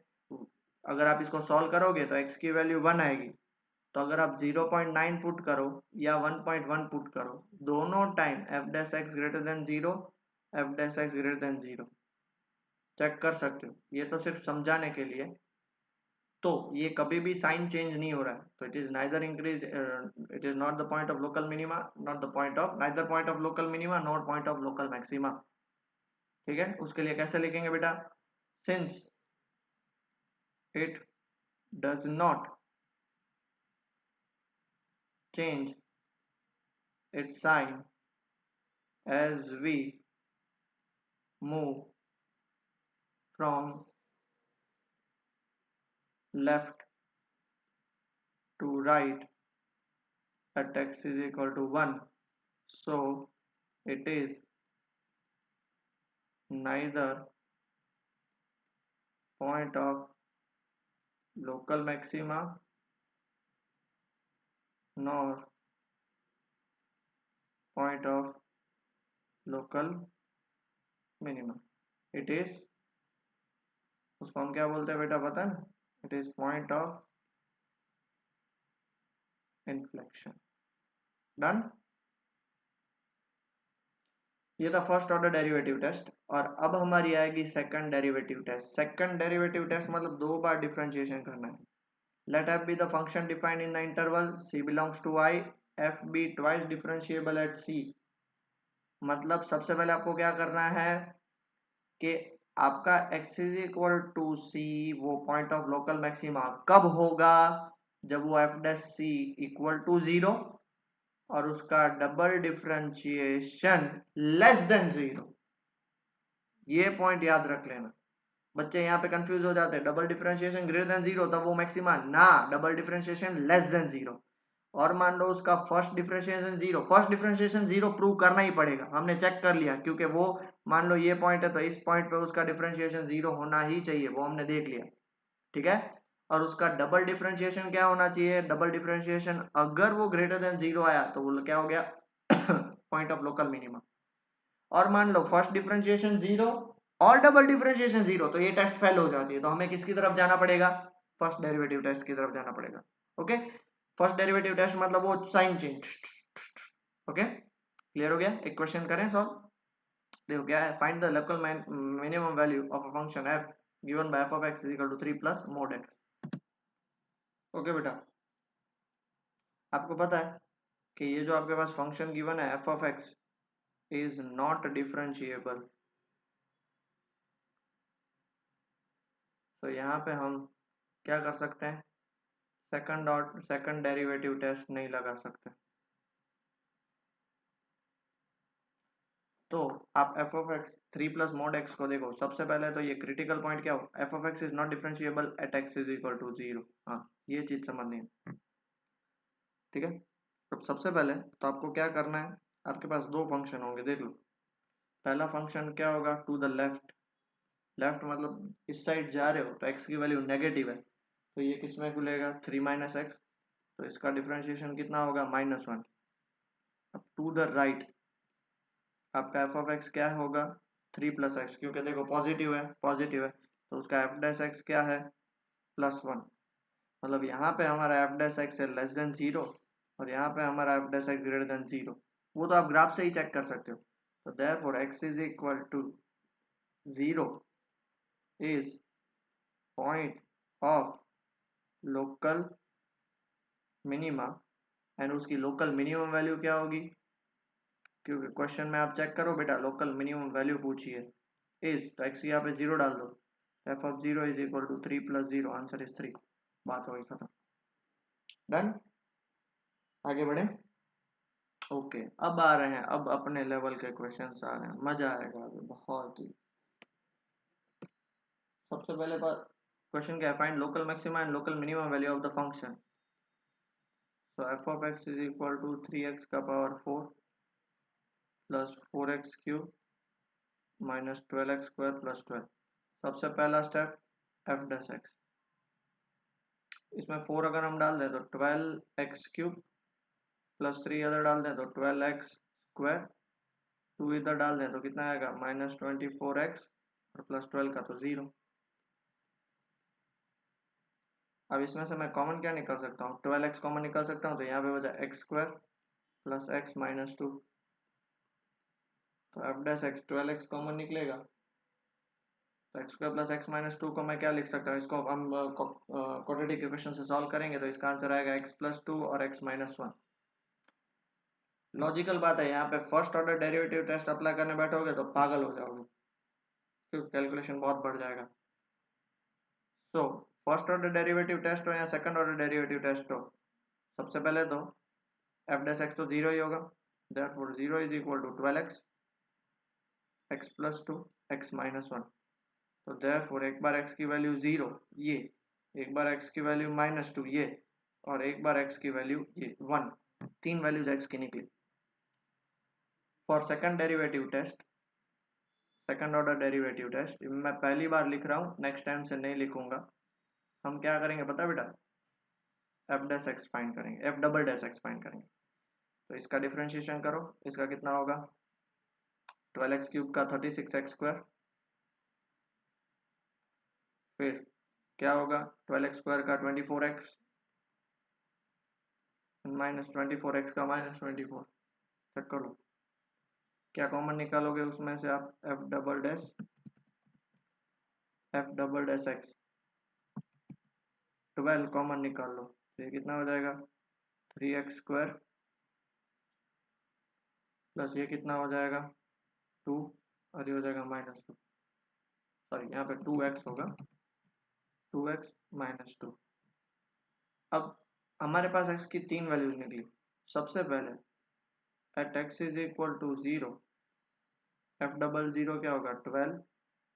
अगर आप इसको सॉल्व करोगे तो x की वैल्यू 1 आएगी। तो अगर आप 0.9 पुट करो या 1.1 पुट करो, दोनों time f dash x greater than 0, f dash x greater than 0 check कर सकते हो। ये तो सिर्फ समझाने के लिए, तो ये कभी भी साइन चेंज नहीं हो रहा है। तो it is neither increase, it is not the point of local minima, not the point of, neither point of local minima not point of local maxima. ठीक है, उसके लिए कैसे लिखेंगे बेटा, since it does not change its sign as we move from left to right at x is equal to 1, so it is neither point of local maxima nor point of local minima, it is, उसको हम क्या बोलते हैं बेटा पता है ना, it is point of inflection. Done, ये था फर्स्ट ऑर्डर डेरिवेटिव टेस्ट। और अब हमारी आएगी second derivative test. Second derivative test मतलब 2 बार डिफरेंशिएशन करना है। Let f be the function defined in the interval c belongs to I, f be twice differentiable at c, मतलब सबसे पहले आपको क्या करना है कि आपका x is equal to c वो पॉइंट ऑफ लोकल मैक्सिमा कब होगा, जब वो f dash c equal to 0 और उसका डबल डिफरेंशिएशन लेस देन 0। ये पॉइंट याद रख लेना। बच्चे यहाँ पे कंफ्यूज हो जाते हैं, डबल डिफरेंशिएशन ग्रेटर देन 0 तब वो मैक्सिमा ना, डबल डिफरेंशिएशन लेस देन 0। और मान लो उसका first differentiation 0, first differentiation 0 prove करना ही पड़ेगा, हमने चेक कर लिया क्योंकि वो मान लो ये पॉइंट है तो इस पॉइंट पे उसका डिफरेंशिएशन 0 होना ही चाहिए, वो हमने देख लिया, ठीक है। और उसका डबल डिफरेंशिएशन क्या होना चाहिए, डबल डिफरेंशिएशन अगर वो ग्रेटर देन 0 आया तो वो क्या हो गया पॉइंट ऑफ लोकल मिनिमा। और मान लो फर्स्ट डिफरेंशिएशन 0 और डबल डिफरेंशिएशन 0, तो ये टेस्ट फेल हो जाती है, तो हमें किसकी तरफ जाना पड़ेगा, फर्स्ट डेरिवेटिव टेस्ट की तरफ जाना पड़ेगा। ओके, फर्स्ट डेरिवेटिव टेस्ट मतलब वो साइन चेंज। ओके, क्लियर हो गया। एक क्वेश्चन करें सॉल्व। देखो क्या है, find the local minimum value of a function f given by f of x is equal to 3 plus mod x। Okay बेटा, आपको पता है कि ये जो आपके पास फंक्शन गिवन है f of x is not differentiable, तो यहाँ पे हम क्या कर सकते हैं, सेकंड डेरिवेटिव टेस्ट नहीं लगा सकते। तो आप f of x 3 plus mode x को देखो, सबसे पहले तो ये क्रिटिकल पॉइंट क्या हो, f of x is not differentiable at x is equal to 0। हाँ, ये चीज समझनी है, ठीक है। तो सबसे पहले तो आपको क्या करना है, आपके पास दो फंक्शन होंगे, देख लो। पहला फंक्शन क्या होगा, टू द लेफ्ट, लेफ्ट मतलब इस साइड जा रहे हो तो x की वैल्यू नेगेटिव है, तो ये किस में खुलेगा, 3 माइनस एक्स, तो इसका डिफरेंशिएशन कितना होगा, -1। अब टू द राइट आपका एफ ऑफ एक्स क्या होगा, 3 प्लस एक्स, क्योंकि देखो पॉजिटिव है तो उसका एफ डैश एक्स क्या है, +1। मतलब यहाँ पे हमारा एफ डैश एक्स है लेस देन 0 और यहाँ पे हमारा F dash x greater than 0, वो तो आप ग्राफ से ही चेक कर सकते हो। तो therefore x is equal to 0 is point of local minima, and उसकी लोकल मिनिमम वैल्यू क्या होगी, क्योंकि क्वेश्चन में आप चेक करो बेटा, लोकल मिनिमम वैल्यू पूछिए इज, तो एक्स यहाँ पे 0 डाल दो, f of 0 is equal to 3 plus 0, answer is 3। बात हो गई खत्म, डन। आगे बढ़े। ओके, अब आ रहे हैं, अब अपने लेवल के क्वेश्चंस आ रहे हैं, मजा आएगा अभी बहुत ही। सबसे पहले क्वेश्चन क्या है, find local maxima and local minimum value of the function. So f of x is equal to 3x का power 4 plus 4x cube minus 12x square plus 12। सबसे पहला स्टेप एफ डैश एक्स, इसमें 4 अगर हम डाल दें तो 12x क्यूब प्लस 3 इधर डाल दें तो 12x स्क्वायर, 2 इधर डाल दें तो कितना आएगा, -24x और प्लस 12 का तो 0। अब इसमें से मैं कॉमन क्या निकाल सकता हूँ, 12x कॉमन निकाल सकता हूँ, तो यहाँ पे बचा x square plus x minus 2, तो f dash x 12x common निकलेगा, तो x square plus x minus 2 को मैं क्या लिख सकता हूँ, इसको हम क्वाड्रेटिक इक्वेशन से सॉल्व करेंगे तो इसका आंसर आएगा x प्लस 2 और x माइनस 1। लॉजिकल बात है, यहाँ पे first order derivative test apply करने बैठोगे तो पागल हो जाओगे, क्योंकि कैलकुलेशन बहुत बढ़ जाएगा। So first order derivative test हो या सेकंड ऑर्डर डेरिवेटिव टेस्ट हो, सबसे पहले तो एफ डैश एक्स तो 0 ही होगा, therefore 0 is equal to 12x x plus 2 x minus 1। तो देयरफॉर एक बार x की वैल्यू 0 ये, एक बार x की वैल्यू -2 ये, और एक बार x की वैल्यू ये 1, तीन वैल्यूज x की निकली। For second derivative test, second order derivative test मैं पहली बार लिख रहा हूँ, नेक्स्ट टाइम से नहीं लिखूंगा। हम क्या करेंगे पता बेटा, एफ डैश एक्स फाइंड करेंगे, F double dash x find करेंगे। तो इसका डिफरेंशिएशन करो, इसका कितना होगा, 12x क्यूब का 36x स्क्वायर, फिर क्या होगा 12x स्क्वायर का 24x माइनस 24x का -24, चेक कर लो क्या कॉमन निकालोगे उसमें से आप, F double dash x 12 common निकाल लो, तो ये कितना हो जाएगा 3x स्क्वायर प्लस ये कितना हो जाएगा 2 और ये हो जाएगा -2, सॉरी यहाँ पे 2x होगा, 2x -2। अब हमारे पास x की 3 वैल्यूज निकली। सबसे पहले at x is equal to 0, f double 0 क्या होगा 12,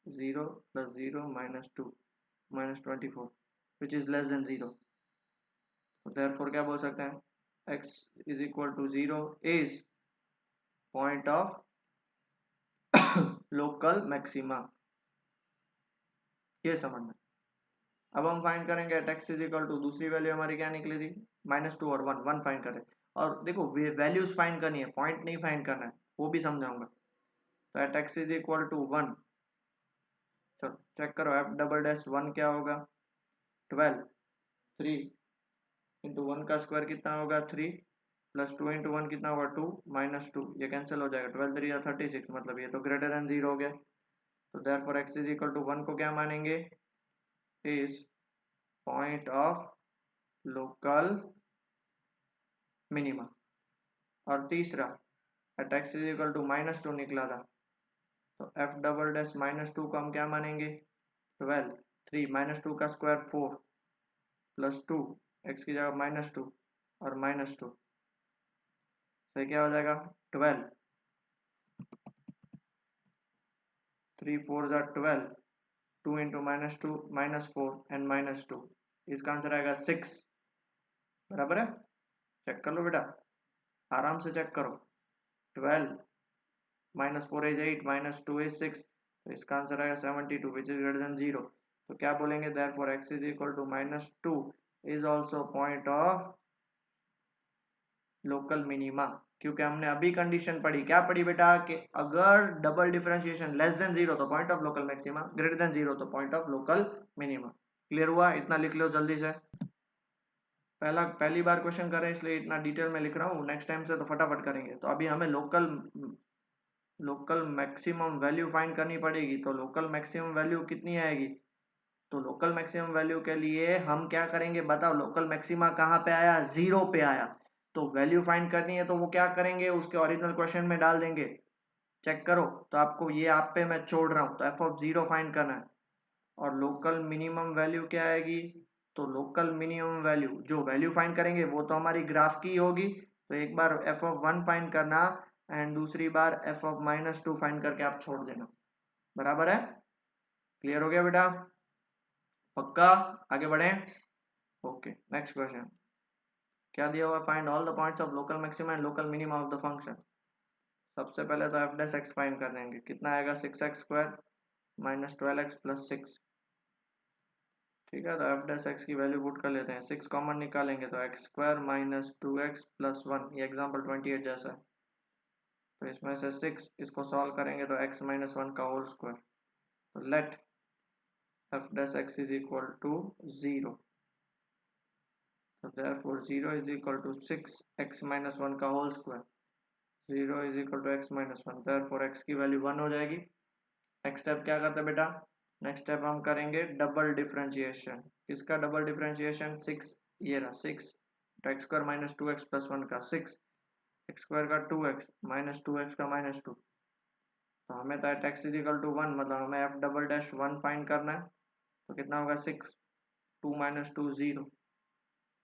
0 + 0 -2 -24 which is less than 0। Therefore क्या बोल सकते हैं x is equal to 0 is point of local maxima. ये समझना। अब हम फाइंड करेंगे at x is equal to, दूसरी वैल्यू हमारी क्या निकली थी -2 और 1, 1 फाइंड करें। और देखो वैल्यूज फाइंड करनी है, पॉइंट नहीं फाइंड करना है, वो भी समझाऊंगा। तो at x is equal to 1, चलो चेक करो एफ डबल डैश 1 क्या होगा 12, 3 इंटू 1 का स्क्वायर कितना होगा 3, प्लस 2 इंटू 1 कितना होगा 2 -2, ये कैंसिल हो जाएगा, 12 3 या 36, मतलब ये तो ग्रेटर देन 0 हो गया। तो therefore x is equal to 1 को क्या मानेंगे is point of local minima. और तीसरा at x is equal to -2 निकला था, तो एफ डबल डैश -2 को हम क्या मानेंगे 12, 3 -2 का स्क्वायर 4 प्लस 2 एक्स की जगह -2 और -2 से क्या हो जाएगा 12, 3 4 ज़ा 12, 2 इंटू -2 -4 एंड -2, इसका आंसर आएगा 6। बराबर है, चेक कर लो बेटा, आराम से चेक करो। 12 -4 इज 8 -2 इज 6, तो इसका आंसर आएगा 72 विच इज ग्रेटर देन 0। तो क्या बोलेंगे therefore x is equal to -2 is also point of local minima. क्योंकि हमने अभी कंडीशन पढ़ी, क्या पढ़ी बेटा, कि अगर डबल डिफरेंशिएशन लेस देन 0 तो point of local maxima, greater than 0 तो point of local minima. Clear हुआ, इतना लिख लो जल्दी से। पहली बार क्वेश्चन कर रहे हैं इसलिए इतना डिटेल में लिख रहा हूँ, नेक्स्ट टाइम से तो फटाफट करेंगे। तो अभी हमें लोकल मैक्सिमम वैल्यू फाइंड करनी पड़ेगी। तो लोकल मैक्सिमम वैल्यू कितनी आएगी, तो लोकल मैक्सिमम वैल्यू के लिए हम क्या करेंगे बताओ, लोकल मैक्सिमा कहाँ पे आया 0 पे आया, तो वैल्यू फाइंड करनी है तो वो क्या करेंगे उसके ओरिजिनल क्वेश्चन में डाल देंगे। चेक करो, तो आपको ये आप पे मैं छोड़ रहा हूँ, तो एफ ऑफ 0 फाइंड करना है। और लोकल मिनिमम वैल्यू क्या आएगी, तो लोकल मिनिमम वैल्यू जो वैल्यू फाइंड करेंगे वो तो हमारी ग्राफ की होगी, तो एक बार एफ ऑफ 1 फाइंड करना एंड दूसरी बार एफ ऑफ -2 फाइंड करके आप छोड़ देना। बराबर है, क्लियर हो गया बेटा, पक्का, आगे बढ़े। ओके नेक्स्ट क्वेश्चन क्या दिया हुआ, find all the points of local maxima and local minima of the function. सबसे पहले तो एफ डैश एक्स फाइंड कर देंगे, कितना आएगा 6x² -12x + 6। ठीक है, तो एफ डैश एक्स की वैल्यू पुट कर लेते हैं, 6 कॉमन निकालेंगे तो x² - 2x + 1, ये एग्जाम्पल 28 जैसा है। तो इसमें से 6 इसको सॉल्व करेंगे तो x - 1 का होल स्क्वायर। तो let f dash x is equal to 0, तो therefore 0 is equal to 6x - 1 का whole square, 0 is equal to x - 1, therefore x की वैल्यू 1 हो जाएगी। नेक्स्ट स्टेप क्या करते हैं बेटा, नेक्स्ट स्टेप हम करेंगे डबल डिफरेंशिएशन। किसका डबल डिफरेंशिएशन, 6, ये रहा 6 तो x² - 2x + 1 का 6, x² का 2x -2x का -2, तो हमें तो x इज इक्वल टू 1, मतलब हमें f डबल डैश 1 फाइंड करना है। तो कितना होगा 6, 2 - 2 0,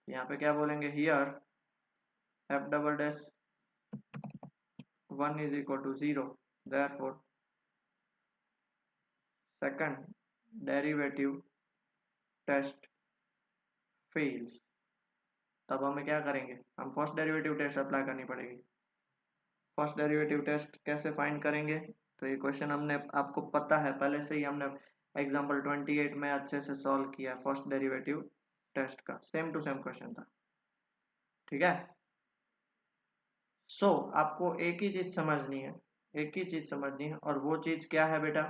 यहाँ पे क्या बोलेंगे here f double dash 1 is equal to 0, therefore second derivative test fails। तब हमें क्या करेंगे, हम फर्स्ट डेरिवेटिव टेस्ट अप्लाई करनी पड़ेगी। फर्स्ट डेरिवेटिव टेस्ट कैसे फाइंड करेंगे, तो ये क्वेश्चन हमने आपको पता है पहले से ही, हमने एग्जांपल 28 में अच्छे से सॉल्व किया फर्स्ट डेरिवेटिव टेस्ट का, सेम टू सेम क्वेश्चन था। ठीक है, सो आपको एक ही चीज समझनी है, एक ही चीज समझनी है, और वो चीज क्या है बेटा,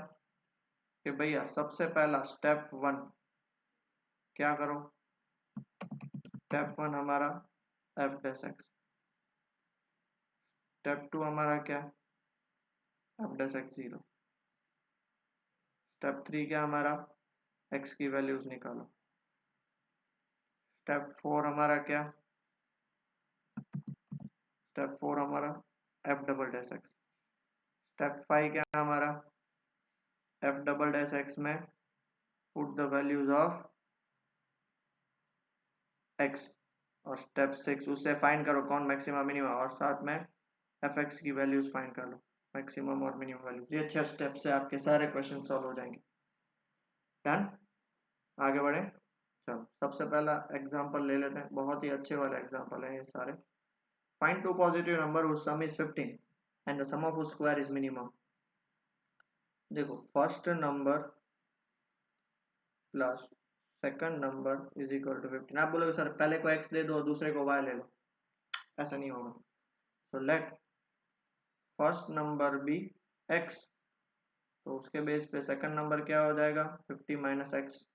कि भैया सबसे पहला स्टेप 1 क्या करो, स्टेप 1 हमारा एफ डैश एक्स, स्टेप 2 हमारा क्या एफ डैश एक्स 0, स्टेप 3 क्या हमारा एक्स की वैल्यूज निकालो, स्टेप 4 हमारा क्या, स्टेप 4 हमारा F double dash x. Step 5 क्या है हमारा, एफ डबल डैश एक्स में put the values of x, और स्टेप 6 उससे फाइंड करो कौन मैक्सिमम मिनिमम, और साथ में एफ एक्स की वैल्यूज फाइंड कर लो, मैक्सिमम और मिनिमम वैल्यूज। ये 6 स्टेप से आपके सारे क्वेश्चन सॉल्व हो जाएंगे। डन, आगे बढ़े। चलो सबसे पहला एग्जांपल ले लेते हैं, बहुत ही अच्छे वाले एग्जांपल हैं ये सारे। Find two positive number whose sum is 15 and the sum of whose square is minimum। देखो first number plus second number is equal to 15। आप बोलोगे सर पहले को x दे दो और दूसरे को y ले लो, ऐसा नहीं होगा। तो let first number be x, तो उसके बेस पे सेकंड नंबर क्या हो जाएगा 50 माइनस एक्स।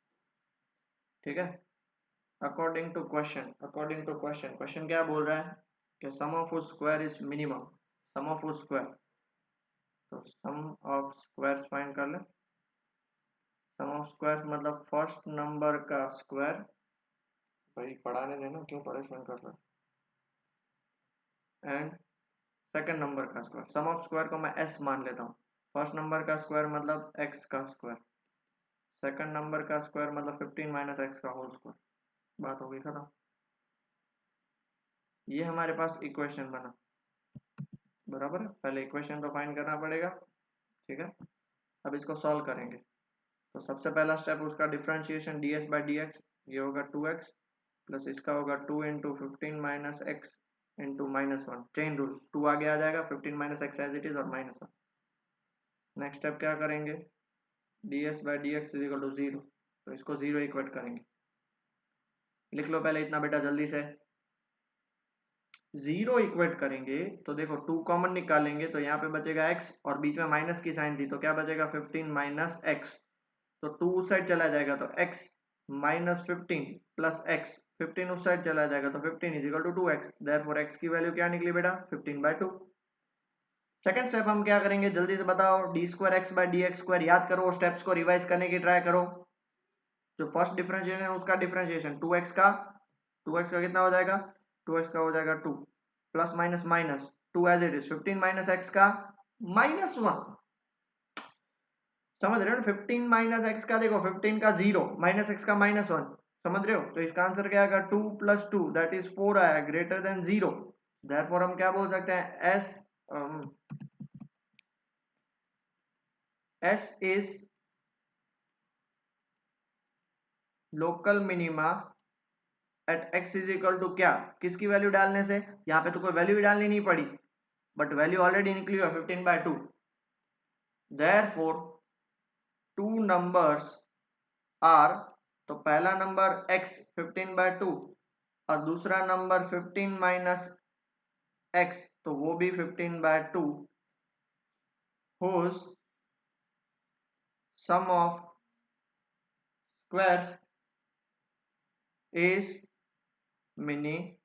ठीक है, क्वेश्चन क्या बोल रहा है कि sum of square is minimum, sum of square, तो सम ऑफ स्क्वायर्स फाइंड कर ले। सम ऑफ स्क्वायर्स मतलब फर्स्ट नंबर का स्क्वायर, भाई पढ़ाने देना क्यों परेशान कर रहा है, एंड सेकंड नंबर का स्क्वायर। सम ऑफ स्क्वायर को मैं s मान लेता हूँ, फर्स्ट नंबर का स्क्वायर मतलब x का स्क्वायर, सेकंड नंबर का स्क्वायर मतलब 15 माइनस एक्स का होल स्क्वायर। बात हो गई खत्म। ये हमारे पास इक्वेशन बना, बराबर है। पहले इक्वेशन तो फाइंड करना पड़ेगा, ठीक है। अब इसको सॉल्व करेंगे, तो सबसे पहला स्टेप उसका differentiation ds by d x, ये होगा 2x प्लस इसका होगा 2 into 15 - x into -1, chain rule, 2 आगे आ जाएगा, 15 - x एज इट इज और -1। नेक्स्ट स्टेप क्या करेंगे, ds by d x is equal to 0, तो इसको 0 इक्वेट करेंगे। लिख लो पहले इतना बेटा जल्दी से। 0 इक्वेट करेंगे तो देखो 2 कॉमन निकालेंगे तो यहाँ पे बचेगा x, और बीच में माइनस की साइन थी तो क्या बचेगा 15 माइनस एक्स, तो 2 उस साइड चला जाएगा तो x माइनस 15 प्लस एक्स, 15 उस साइड चला जाएगा तो 15 is equal to 2x, therefore x की वैल्यू क्या निकली बेटा 15/2। सेकंड स्टेप हम क्या करेंगे जल्दी से बताओ, D square x by d x square, याद करो स्टेप्स को रिवाइज करने की ट्राई करो। जो फर्स्ट डिफरेंशिएशन है उसका डिफरेंशिएशन 2x का कितना हो जाएगा, 2x का हो जाएगा 2 plus minus minus 2 as it is, 15 minus x का -1, समझ रहे हो ना। 15 माइनस एक्स का देखो 15 का 0 माइनस एक्स का -1, समझ रहे हो। तो इसका आंसर क्या आएगा 2 + 2 दैट इज 4 आया, ग्रेटर देन 0, देयरफॉर हम क्या बोल सकते हैं S is local minima at x is equal to क्या, किसकी वैल्यू डालने से, यहाँ पे तो कोई वैल्यू भी डालनी नहीं पड़ी, बट वैल्यू ऑलरेडी निकली हुआ 15/2। देयरफॉर 2 नंबर्स आर, तो पहला नंबर x 15/2 और दूसरा नंबर 15 माइनस x, तो वो भी 15/2, whose sum of squares is minimum।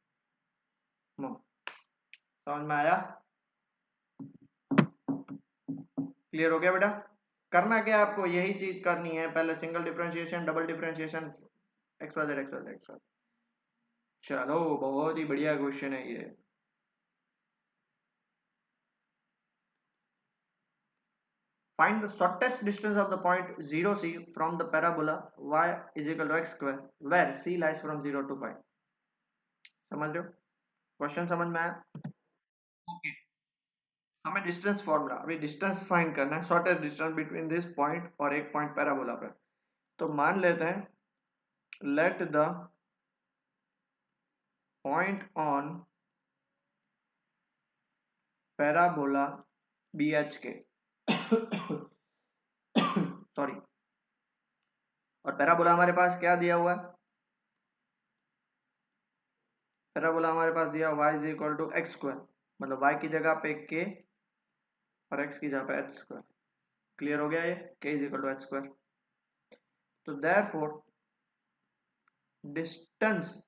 समझ में आया, क्लियर हो गया बेटा। करना क्या है आपको, यही चीज करनी है, पहले single differentiation, double differentiation, x y z x y z x y. चलो बहुत ही बढ़िया क्वेश्चन है ये। Find the shortest distance of the point 0c from the parabola y is equal to x square where c lies from 0 to pi। समझ रहे हो, क्वेश्चन समझ में आया। ओके, हमें डिस्टेंस फॉर्मूला, अभी डिस्टेंस फाइंड करना है, shortest distance between this point और एक पॉइंट पैराबोला पर। तो मान लेते हैं let the point on parabola be h k sorry, और पैराबोला हमारे पास क्या दिया हुआ है, पैराबोला हमारे पास दिया y is equal to x square, मतलब y की जगह पे k और x की जगह पे h स्क्वायर। क्लियर हो गया ये, k is equal to h square. तो therefore distance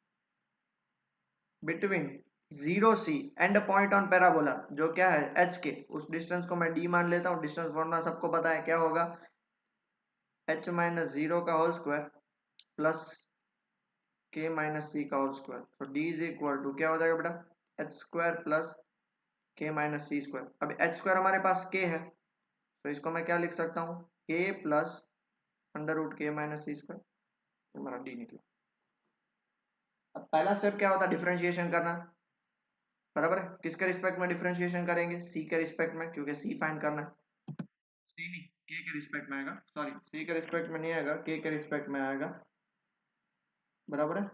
between 0c and a point on parabola, जो क्या है h के, उस डिस्टेंस को मैं d मान लेता हूँ। डिस्टेंस फॉर्मूला सबको पता है, क्या होगा h माइनस 0 का whole square plus k minus c का होल स्क्वायर। तो d इज इक्वल टू क्या हो जाएगा बेटा h square plus k minus c square. अब एच स्क्वायर हमारे पास के है, तो इसको मैं क्या लिख सकता हूँ, के प्लस अंडर रूट के माइनस सी स्क्वायर, हमारा डी निकला। अब पहला स्टेप क्या होता है, डिफरेंशिएशन करना, बराबर है। किसके रिस्पेक्ट में डिफरेंशिएशन करेंगे, सी के रिस्पेक्ट में, क्योंकि सी फाइंड करना है। सी नहीं, के रिस्पेक्ट में आएगा, सॉरी सी के रिस्पेक्ट में नहीं आएगा, के रिस्पेक्ट में आएगा, बराबर है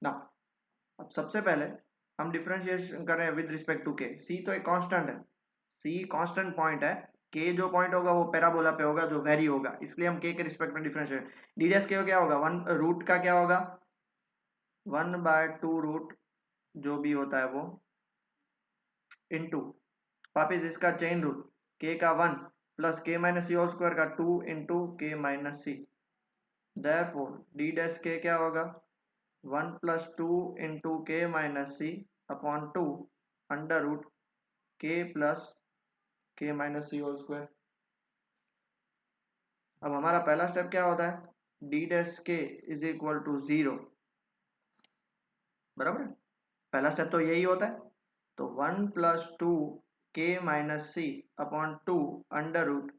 ना। अब सबसे पहले हम डिफरेंशिएशन कर रहे हैं विद रिस्पेक्ट टू के। सी तो एक कांस्टेंट है, सी कांस्टेंट पॉइंट है, के जो पॉइंट होगा वो पैराबोला पे होगा जो वेरी होगा, इसलिए हम के रिस्पेक्ट में डिफरेंशिएट। डी डैश के क्या होगा, वन रूट का क्या होगा, 1/2 रूट जो भी होता है वो इनटू वापिस इसका चेन रूट, के का 1 प्लस के माइनस सी होल स्क्वायर का 2 इंटू के माइनस सी। देयरफॉर डी डैश के क्या होगा, 1 प्लस 2 इंटू के माइनस सी अपॉन 2 अंडर रूट के प्लस के माइनस सी होल स्क्वायर। अब हमारा पहला स्टेप क्या होता है, डी डैश के इज इक्वल टू 0, बराबर है। पहला स्टेप तो यही होता है, तो 1 प्लस 2 के माइनस सी अपॉन 2 अंडर रूट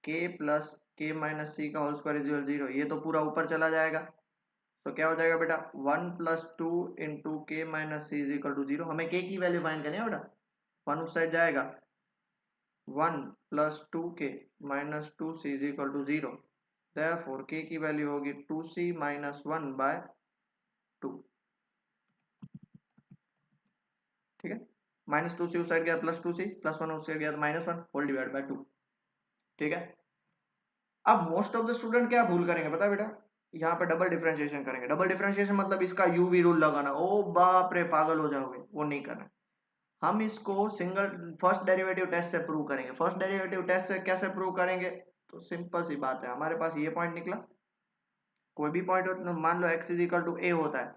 के प्लस के माइनस सी का होल स्क्वायर इज इक्वल 0, ये तो पूरा ऊपर चला जाएगा, तो क्या हो जाएगा बेटा, 1 plus 2 into k minus c is equal to 0। हमें के की वैल्यू फाइंड करनी है बेटा, 1 उस साइड जाएगा, 1 plus 2 k minus 2 c is equal to 0। Therefore k की वैल्यू होगी 2c माइनस 1/2, ठीक है। माइनस 2c उस साइड गया, प्लस 2c प्लस 1 उस साइड गया, -1 होल डिवाइड बाय 2, ठीक है। अब मोस्ट ऑफ द स्टूडेंट क्या भूल करेंगे पता है बेटा, यहाँ पे डबल डिफरेंशिएशन करेंगे। डबल डिफरेंशिएशन मतलब इसका यूवी रूल लगाना, ओ बाप रे पागल हो जाओगे, वो नहीं करना। हम इसको सिंगल फर्स्ट डेरिवेटिव टेस्ट से प्रूव करेंगे। फर्स्ट डेरिवेटिव टेस्ट से कैसे प्रूव करेंगे, तो सिंपल सी बात है, हमारे पास ये पॉइंट निकला, कोई भी पॉइंट हो, मान लो x इज इक्वल टू ए होता है,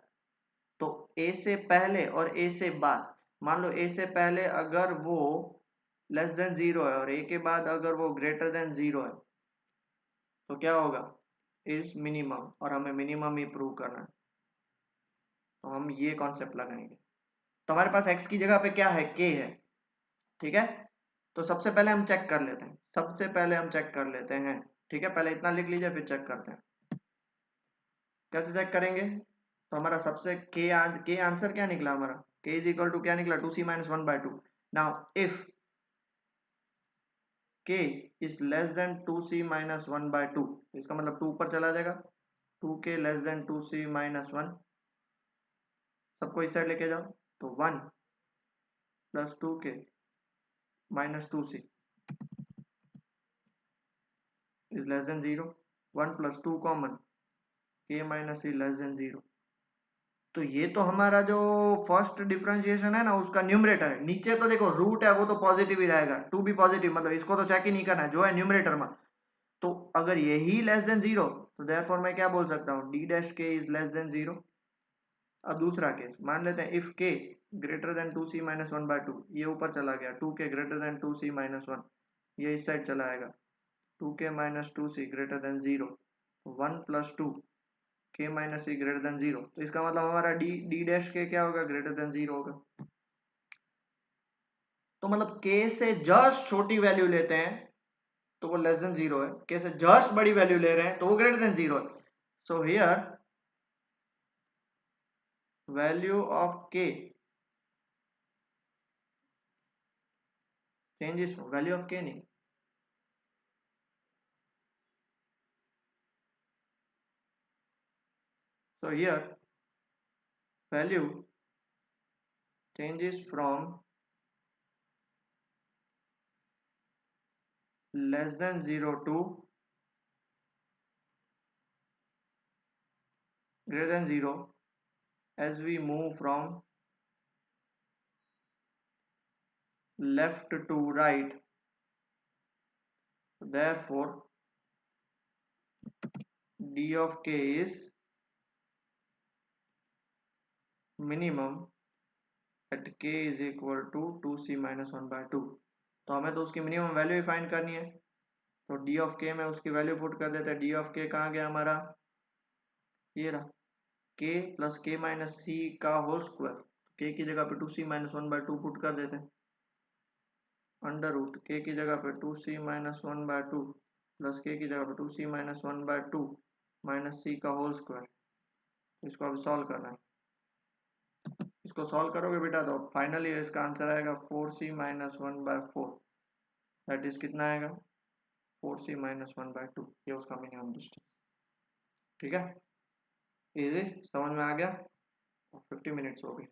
तो a से पहले और a से बाद, मान लो a से पहले अगर वो लेस देन 0 है और a के बाद अगर वो ग्रेटर देन 0 है, तो क्या होगा, इज मिनिमम, और हमें मिनिमम ही प्रूव करना है, तो हम ये कॉन्सेप्ट लगाएंगे। तो हमारे पास x की जगह पे क्या है, k है, ठीक है। तो सबसे पहले हम चेक कर लेते हैं, सबसे पहले हम चेक कर लेते हैं, ठीक है। पहले इतना लिख लीजिए फिर चेक करते हैं। कैसे चेक करेंगे, तो हमारा सबसे के आंसर क्या निकला हमारा, के इज इक्वल टू क्या निकला, 2c माइनस 1/2। नाउ इफ के is less then 2c minus 1/2, इसका मतलब 2 ऊपर चला जाएगा, 2k less than 2c minus 1, सबको इस साइड लेके जाओ, तो 1 plus 2k minus 2c is less than 0, 1 plus 2 common, k minus c less than 0। तो ये तो हमारा जो फर्स्ट डिफरेंशिएशन है ना उसका न्यूमरेटर है, नीचे तो देखो रूट है वो तो पॉजिटिव ही रहेगा, 2 भी पॉजिटिव, मतलब इसको तो चेक ही नहीं करना है जो है न्यूमरेटर में। तो अगर यही लेस देन 0, तो देयरफॉर मैं क्या बोल सकता हूँ, डी डैश के इज लेस देन 0। अब दूसरा केस मान लेते हैं, इफ के ग्रेटर देन 2c माइनस 1/2, ये ऊपर चला गया, 2k greater than 2c minus 1, ये इस साइड चला आएगा, 2k minus 2c greater than 0, 1 plus 2 k minus c greater than 0, तो इसका मतलब हमारा डी डी डैश के क्या होगा, ग्रेटर देन 0 होगा। तो मतलब k से जस्ट छोटी वैल्यू लेते हैं तो वो लेस देन 0 है, k से जस्ट बड़ी वैल्यू ले रहे हैं तो वो ग्रेटर देन 0 है। So here value of k changes, value of k नहीं, so here value changes from less than 0 to greater than 0 as we move from left to right. Therefore d of k is minimum at k is equal to 2c minus 1/2। तो हमें तो उसकी मिनिमम वैल्यू ही फाइंड करनी है, तो डी ऑफ के में उसकी वैल्यू पुट कर देते हैं। डी ऑफ के कहाँ गया हमारा, ये रहा, के प्लस के माइनस सी का होल स्क्वायर, के की जगह पे 2c-1/2 पुट कर देते हैं, अंडर रूट के की जगह पे 2c-1/2 प्लस के की जगह पे 2c-1/2 माइनस सी का होल स्क्वायर। इसको अब सॉल्व करना है। इसको सॉल्व करोगे बेटा तो फाइनली इसका आंसर आएगा 4c-1/4, दैट इज कितना आएगा 4c-1/2, ये उसका मिनिमम डिस्टेंस। ठीक है, इजी, समझ में आ गया। 50 मिनट्स हो गए।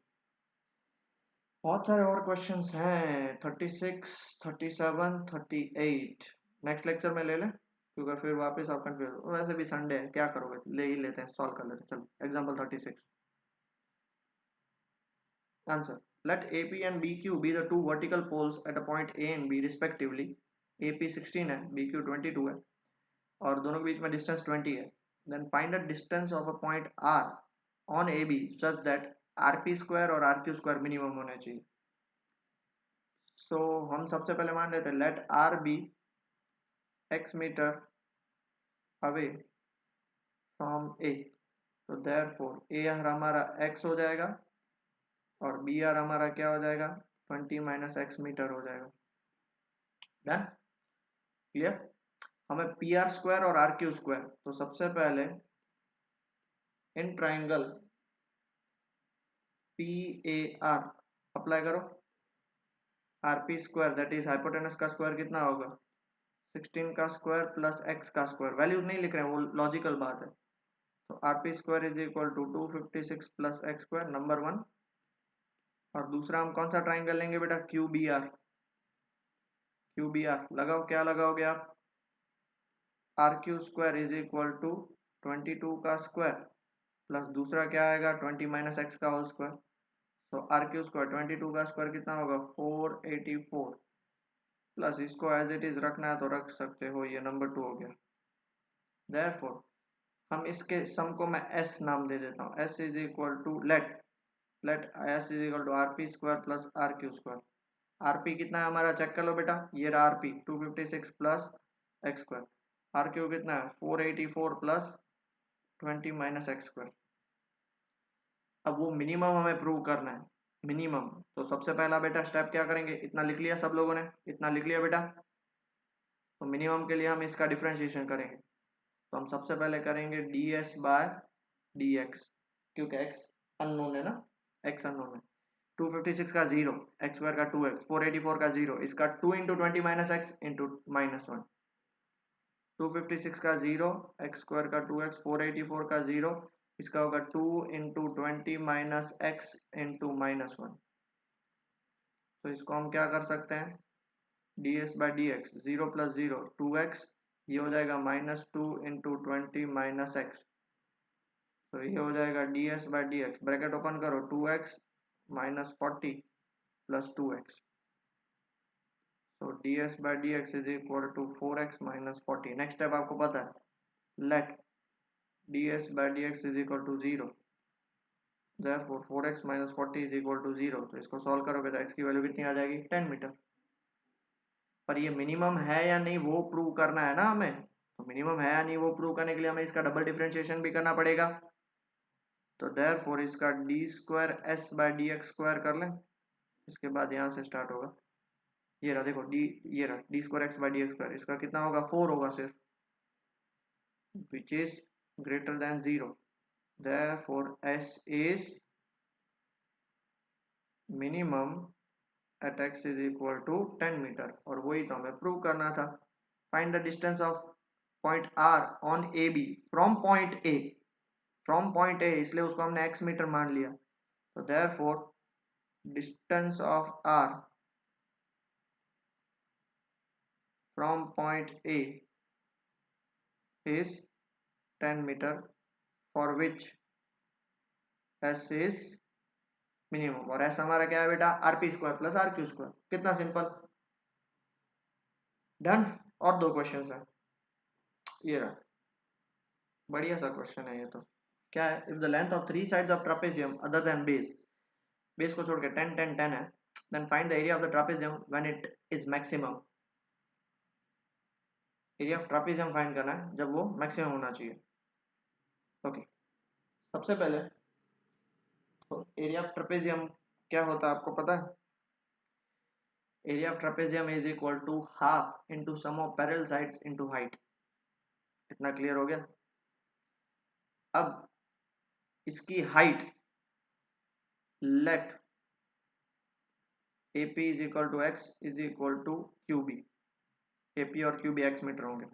बहुत सारे और क्वेश्चंस हैं, 36, 37, 38 नेक्स्ट लेक्चर में ले लें, क्योंकि फिर वापस आप कंफ्यूज, वैसे भी संडे है, क्या करोगे, ले ही लेते हैं, सॉल्व कर लेते हैं। चलो example 36, answer, let AP and BQ be the two vertical poles at a point A and B respectively, AP 16 है, BQ 22 है, और दोनों के बीच में डिस्टेंस 20 है, then find the distance of a point R on AB such that RP square और RQ square मिनिमम होने चाहिए। हम सबसे पहले मान लेते हैं let R be x metre away from A, तो therefore A हमारा x हो जाएगा और बी आर हमारा क्या हो जाएगा 20 - x मीटर हो जाएगा। Done, clear. हमें पी आर स्क्वायर और आर क्यू स्क्वायर, तो सबसे पहले in triangle P A R apply करो, R P square that is hypotenuse का स्क्वायर कितना होगा 16 का स्क्वायर प्लस एक्स का स्क्वायर, वैल्यूज नहीं लिख रहे हैं, वो लॉजिकल बात है। तो R P square is equal to 256 plus x square, number 1। और दूसरा हम कौन सा ट्राइंगल लेंगे बेटा q b r, q b r लगाओ, क्या लगाओगे आप, r Q square is equal to 22 का स्क्वायर प्लस दूसरा क्या आएगा 20 - x का होल स्क्वायर। तो आर क्यू स्क्वायर 22 का स्क्वायर कितना होगा 484, प्लस इसको एज इट इज रखना है तो रख सकते हो, ये नंबर 2 हो गया। देयरफॉर हम इसके सम को मैं s नाम दे देता हूँ, s is equal to let s is equal to r P square plus r Q square. R p कितना है हमारा, चेक कर लो बेटा, ये रहा r p 256 plus x square, r q कितना है 484 प्लस 20 - x स्क्वायर। अब वो मिनिमम हमें प्रूव करना है, मिनिमम। तो सबसे पहला बेटा स्टेप क्या करेंगे, इतना लिख लिया सब लोगों ने, इतना लिख लिया बेटा, तो मिनिमम के लिए हम इसका डिफरेंशिएशन करेंगे। तो हम सबसे पहले करेंगे ds बाय dx, क्योंकि x अननोन है ना, x अननोन है। 256 का 0, x स्क्वायर का 2x, 484 का 0, इसका 2 इंटू 20 - x इंटू -1, 256 का 0, x स्क्वायर का 2x, 484 का 0, इसका होगा 2 इंटू 20 - x इंटू -1। तो इसको हम क्या कर सकते हैं, ds by d x, 0 plus 0 2x, ये हो जाएगा -2 इंटू 20 - x, तो ये हो जाएगा ds by d x, bracket open करो 2x -40 प्लस 2x, तो ds by d x is equal to 4x - 40। Next step आपको पता है, let ds by d x is equal to 0, therefore 4x - 40 is equal to 0। तो इसको सॉल्व करोगे तो x की वैल्यू कितनी आ जाएगी 10 मीटर। पर ये मिनिमम है या नहीं वो प्रूव करना है ना हमें, तो मिनिमम है या नहीं वो प्रूव करने के लिए हमें इसका डबल डिफरेंशिएशन भी करना पड़ेगा। तो देयरफॉर इसका D square S by d x square कर लें, इसके बाद यहाँ से स्टार्ट होगा, ये रहा देखो डी, ये रहा d square x by d x square, इसका कितना होगा 4 होगा सिर्फ, which is greater than 0, therefore s is minimum at x is equal to 10 metre, और वही तो हमें प्रूव करना था। Find the distance of point r on a b from point a, from point a, इसलिए उसको हमने x मीटर मान लिया। तो therefore distance of r from point a is 10 metre, for which s is minimum, और s हमारा क्या है बेटा r P square plus r Q square, कितना सिंपल, डन। और दो क्वेश्चन है, ये रहा, बढ़िया सा क्वेश्चन है ये तो। क्या है, if the length of 3 sides of trapezium other than base, base को छोड़ के 10 10 10 है, then find the area of the trapezium when it is maximum. Area of trapezium find करना है जब वो मैक्सिमम होना चाहिए। ओके, सबसे पहले तो एरिया ऑफ ट्रापेजियम क्या होता है आपको पता है? Area of trapezium is equal to half into sum of parallel sides into height. इतना क्लियर हो गया? अब इसकी height let AP is equal to x is equal to QB। AP और QB एक्स मीटर होंगे।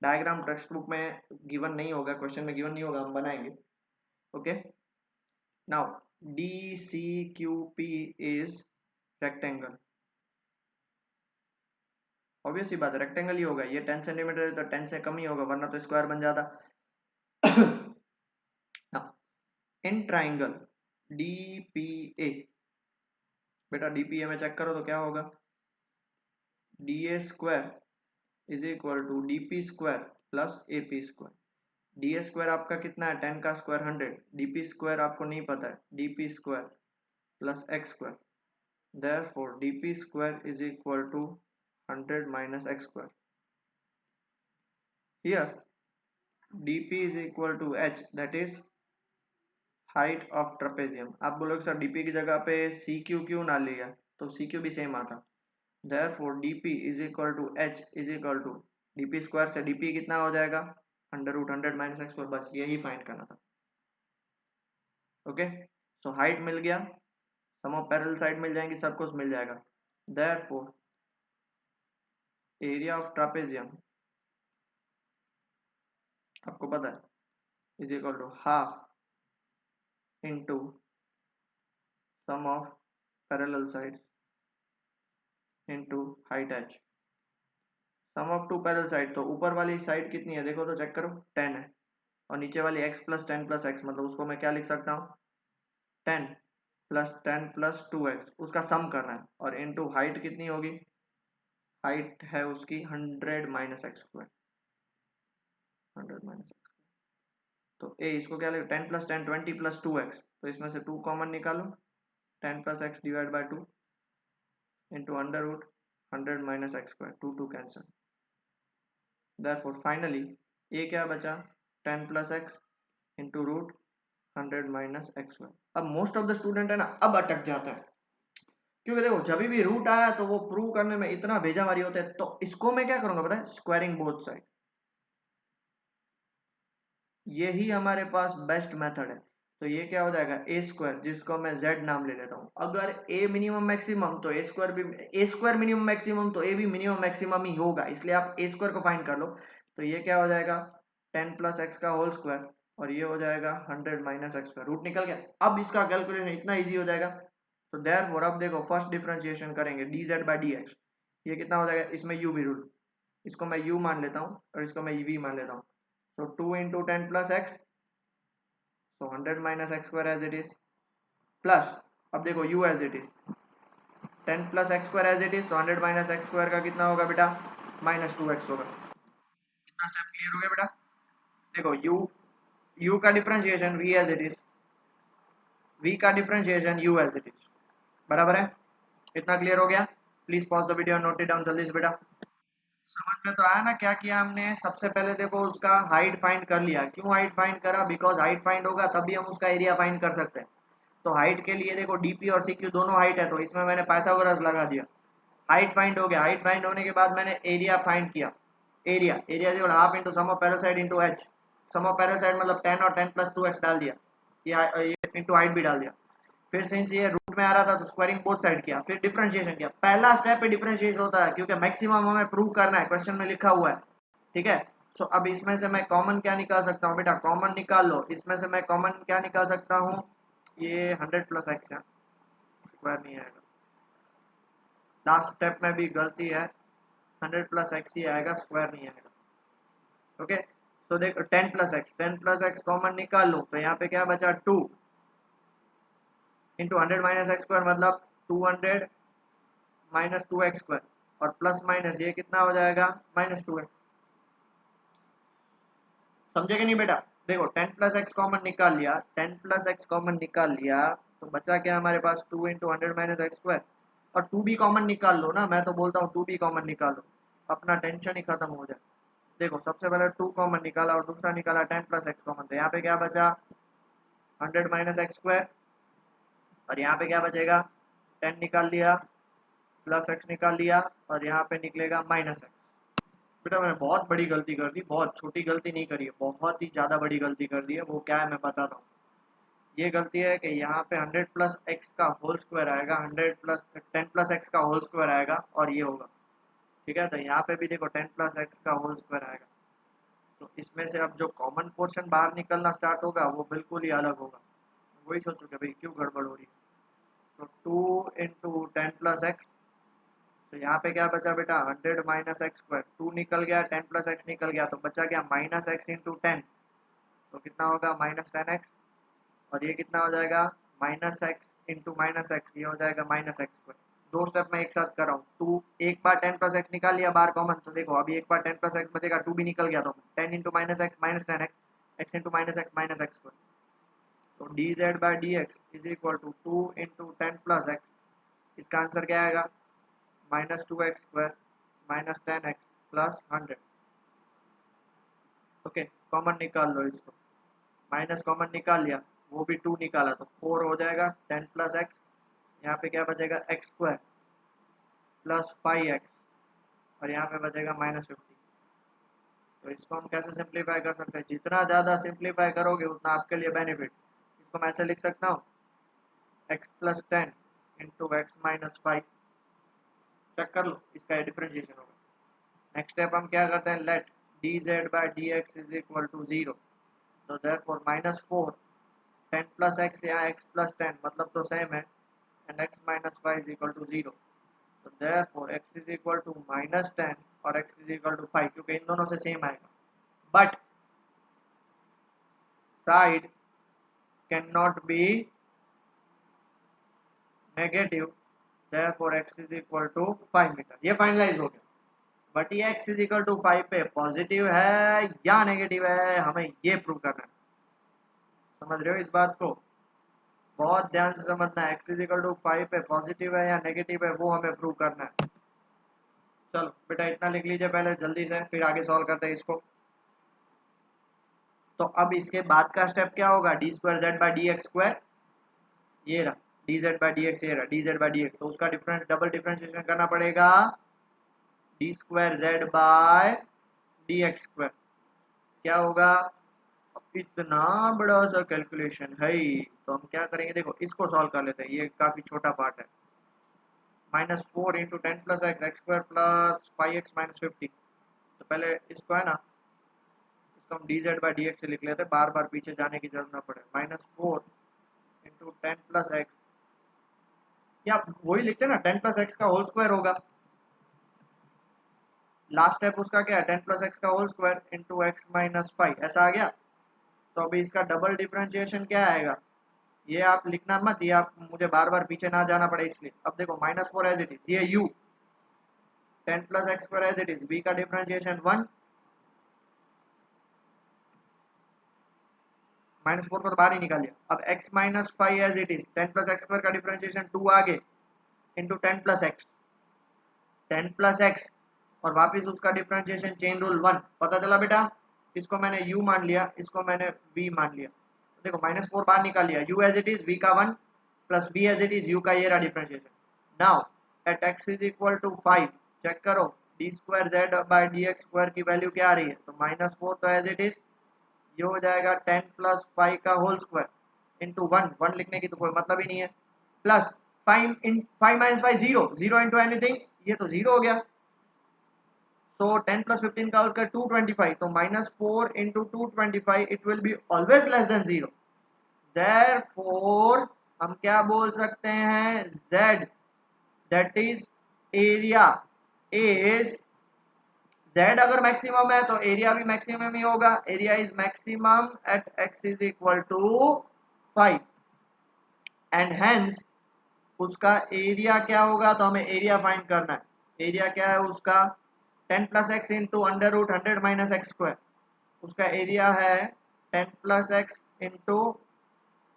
डायग्राम टेक्स्ट बुक में गिवन नहीं होगा, क्वेश्चन में गिवन नहीं होगा, हम बनाएंगे। Okay, now DCQP is rectangle. Obvious ही बात है, रेक्टेंगल ही होगा। ये 10 सेंटीमीटर है तो 10 से कम ही होगा, वरना तो स्क्वायर बन जाता। इन ट्राइंगल DPA, बेटा DPA में चेक करो तो क्या होगा? DA square is equal to DP square plus AP square. DA square आपका कितना है? 10 का स्क्वायर 100। DP स्क्वायर आपको नहीं पता है, DP square plus x square. therefore DP square is equal to 100 minus x square. here DP is equal to h, that is height of trapezium। आप बोलोगे सर DP की जगह पे CQ क्यों ना लिया? तो CQ भी सेम आता। therefore DP is equal to h is equal to DP square से DP कितना हो जाएगा? Under root 100 minus x square. बस यही फाइंड करना था। ओके, सो हाइट मिल गया, सम ऑफ पैरेलल साइड मिल जाएंगी, सब कुछ मिल जाएगा। therefore एरिया ऑफ ट्रापेजियम आपको पता है is equal to half into sum of parallel sides into height h। Sum of two parallel side, तो ऊपर वाली साइड कितनी है देखो तो चेक करो, 10 है। और नीचे वाली x प्लस 10 प्लस एक्स, मतलब उसको मैं क्या लिख सकता हूँ? 10 प्लस 10 प्लस 2x, उसका सम करना है। और इंटू हाइट कितनी होगी? हाइट है उसकी 100 minus x square. 100 minus x, तो ए इसको क्या लिख, 10 प्लस 10 20 प्लस 2x, तो इसमें से 2 कॉमन निकालो, 10 plus x divide by 2 into under root 100 minus x square. 2 2 cancel. therefore finally a क्या बचा? 10 plus x into root 100 minus x square. अब मोस्ट ऑफ द स्टूडेंट है ना, अब अटक जाता है, क्योंकि देखो जब भी रूट आया तो वो प्रूव करने में इतना भेजामारी होता है। तो इसको मैं क्या करूंगा पता है? Squaring both side. यही हमारे पास बेस्ट मेथड है। तो ये क्या हो जाएगा? ए स्क्वायर, जिसको मैं z नाम ले लेता हूँ। अगर a मिनिमम मैक्सिमम तो ए स्क्वायर भी, ए स्क्वायर मिनिमम मैक्सिमम तो a भी मिनिमम मैक्सिमम ही होगा, इसलिए आप ए स्क्वायर को फाइंड कर लो। तो ये क्या हो जाएगा? 10 प्लस एक्स का होल स्क्वायर, और ये हो जाएगा 100 माइनस एक्स स्क्वायर। रूट निकल गया। अब इसका कैलकुलेशन इतना ईजी हो जाएगा। तो देयरफॉर अब देखो फर्स्ट डिफरेंशिएशन करेंगे dz बाई dx। ये कितना हो जाएगा? इसमें u भी रूल, इसको मैं u मान लेता हूँ और इसको मैं v मान लेता हूँ। तो 2 into 10 plus x, so 100 minus x square as it is, plus अब देखो u as it is 10 plus x square as it is, so 100 minus x square का कितना होगा बेटा? माइनस 2x होगा। कितना स्टेप क्लियर हो गया बेटा? देखो u का differentiation v as it is, v का differentiation u as it is, बराबर है? इतना क्लियर हो गया? प्लीज पॉज द वीडियो और नोट इट डाउन जल्दी से बेटा। समझ में तो आया ना क्या किया हमने? सबसे पहले देखो उसका हाइट फाइंड कर लिया। क्यों हाइट फाइंड करा? बिकॉज हाइट फाइंड होगा तभी हम उसका एरिया फाइंड कर सकते हैं। तो हाइट के लिए देखो डीपी और सीक्यू दोनों हाइट है, तो इसमें मैंने पाइथागोरस लगा दिया। हाइट फाइंड हो गया। हाइट फाइंड होने के बाद मैंने एरिया फाइंड किया। Area area half into sum of para side into h. Sum of para side मतलब 10 और 10 प्लस 2x डाल दिया, ये इंटू हाइट भी डाल दिया। फिर सिंस ये रूट में आ रहा था तो स्क्वायरिंग बोथ साइड किया, फिर डिफरेंशिएशन किया। पहला स्टेप पे डिफरेंशिएशन होता है क्योंकि मैक्सिमम हमें प्रूव करना है, क्वेश्चन में लिखा हुआ है। ठीक है, सो अब इसमें से मैं कॉमन क्या निकाल सकता हूँ बेटा? कॉमन निकाल लो। इसमें से मैं कॉमन क्या निकाल सकता हूँ? ये 100 प्लस एक्स है, स्क्वायर नहीं आएगा। लास्ट स्टेप में भी गलती है, 100 प्लस एक्स ही आएगा, स्क्वायर नहीं आएगा। ओके, तो देखो 10 plus x, 10 plus x common निकाल लो तो यहाँ पे क्या बचा? 2 इंटू 100 माइनस एक्स स्क्वायर, मतलब 200 माइनस 2x स्क्वायर, और प्लस माइनस ये कितना हो जाएगा? Minus 2x। समझे कि नहीं बेटा? देखो 10 प्लस एक्स कॉमन निकाल लिया, 10 प्लस एक्स कॉमन निकाल लिया, तो बचा क्या हमारे पास? 2 इंटू 100 माइनस एक्स स्क्वायर। और 2 भी कॉमन निकाल लो ना, मैं तो बोलता हूँ 2 भी कॉमन निकालो, अपना टेंशन ही खत्म हो जाए। देखो सबसे पहले 2 कॉमन निकाला और दूसरा निकाला 10 प्लस एक्स कॉमन, तो यहाँ पे क्या बचा? 100 माइनस एक्स स्क्वायर और यहाँ पे क्या बचेगा, 10 निकाल लिया प्लस एक्स निकाल लिया और यहाँ पे निकलेगा माइनस एक्स। बेटा मैंने बहुत बड़ी गलती कर दी, बहुत छोटी गलती नहीं करी है, बहुत ही ज़्यादा बड़ी गलती कर दी है। वो क्या है मैं बताता हूँ। ये गलती है कि यहाँ पे 100 प्लस एक्स का होल स्क्वायर आएगा, 100 प्लस 10 प्लस एक्स का होल स्क्वायर आएगा और ये होगा। ठीक है, तो यहाँ पे भी देखो 10 प्लस एक्स का होल स्क्वायर आएगा। तो इसमें से अब जो कॉमन पोर्शन बाहर निकलना स्टार्ट होगा वो बिल्कुल ही अलग होगा। वही सोचोगे भाई क्यों गड़बड़ हो रही है। तो 2 × 10 + x, तो यहाँ पे क्या बचा बेटा 100 माइनस एक्स स्क्वायर, 2 निकल गया, 10 प्लस एक्स निकल गया, तो बचा क्या माइनस एक्स इंटू 10। तो कितना होगा -10x। और ये कितना हो जाएगा -x इंटू -x, ये हो जाएगा -x स्क्वायर। दो स्टेप में एक साथ कर रहा हूँ। टू एक बार 10 प्लस एक्स निकाल लिया बाहर कॉमन, तो देखो अभी एक बार 10 प्लस एक्स बचेगा, 2 भी निकल गया, तो 10 into -x -10x, x into -x square. तो dz/dx is equal to 2 into 10 plus x. इसका आंसर क्या आएगा -2x square -10x plus 100। Okay, common निकाल लो इसको, माइनस कॉमन निकाल लिया, वो भी 2 निकाला तो 4 हो जाएगा, 10 प्लस एक्स, यहाँ पे क्या बचेगा एक्स स्क्वायर प्लस 5x और यहाँ पे बचेगा -50। तो इसको हम कैसे सिंप्लीफाई कर सकते हैं, जितना ज़्यादा सिंप्लीफाई करोगे उतना आपके लिए बेनिफिट। इसको मैं ऐसे लिख सकता हूँ x plus 10 into x minus 5। Check कर लो, इसका डिफ्रेंशिएशन होगा। नेक्स्ट स्टेप हम क्या करते हैं, late dz/dx is equal to 0। तो देयरफॉर -4 10 प्लस एक्स या x प्लस 10 मतलब तो सेम है, and x minus 5 is equal to 0। तो therefore x is equal to -10 और x इज इक्वल टू 5, क्योंकि इन दोनों से सेम आएगा। But side can not be negative, therefore x is equal to 5 metre. ये फाइनलाइज हो गया। बट ये x इज इक्वल टू 5 पे पॉजिटिव है या नेगेटिव है, हमें ये प्रूव करना है। समझ रहे हो इस बात को, बहुत ध्यान से समझना है। x इज इक्वल टू 5 पे पॉजिटिव है या नेगेटिव है वो हमें प्रूव करना है। चलो बेटा इतना लिख लीजिए पहले जल्दी से, फिर आगे सॉल्व करते हैं इसको। तो अब इसके बाद का स्टेप क्या होगा, d2z/dx², ये रहा dz/dx, ये रहा dz/dx। तो उसका डिफरेंस डबल डिफरेंशिएशन करना पड़ेगा, d2z/dx²। क्या होगा, इतना बड़ा सा कैलकुलेशन है तो हम क्या करेंगे, देखो इसको सॉल्व कर लेते हैं, ये काफी छोटा पार्ट है। -4 into 10 plus x x square plus 5x minus 50। तो पहले इसको है ना, इसको हम dz/dx से लिख लेते हैं, बार बार पीछे जाने की जरूरत ना पड़े। -4 इंटू 10 प्लस एक्स, या वही लिखते हैं ना 10 प्लस एक्स का होल स्क्वायर होगा। लास्ट स्टेप उसका क्या है, 10 प्लस एक्स का whole square into x minus 5, ऐसा आ गया। तो अभी इसका डबल डिफरेंशिएशन क्या आएगा, ये आप लिखना मत, ये आप मुझे बार बार पीछे ना जाना पड़े इसलिए। अब देखो -4 एज इट इज, ये u, 10 plus x square as it is, v का डिफरेंशिएशन 1, -4 को तो बाहर ही निकाल लिया। अब x minus 5 as it is, 10 plus x square का डिफरेंशिएशन 2 आगे into 10 plus x, 10 plus x और वापिस उसका डिफरेंशिएशन चेन रूल 1। पता चला बेटा, इसको मैंने u मान लिया, इसको मैंने v मान लिया। तो देखो -4 बाहर निकाल लिया, u as it is, v का 1 plus v as it is, u का ये रहा differentiation. Now at x is equal to 5, check करो d2z/dx² की वैल्यू क्या आ रही है, तो -4 तो एज इट इज, ये हो जाएगा 10 प्लस 5 का होल स्क्वायर इंटू 1 लिखने की तो कोई मतलब ही नहीं है, प्लस 5 माइनस 5 0, 0 इंटू एनीथिंग, ये तो 0 हो गया। So 10 plus 15 का उसका 225, तो -4 into 225 it will be always less than 0। Therefore हम क्या बोल सकते हैं, Z that is area is, Z अगर मैक्सिमम है तो एरिया भी मैक्सिमम ही होगा। Area is maximum at x is equal to 5 and hence उसका एरिया क्या होगा, तो हमें एरिया फाइंड करना है। एरिया क्या है उसका, 10 plus x into under root 100 minus x square. उसका एरिया है 10 plus x into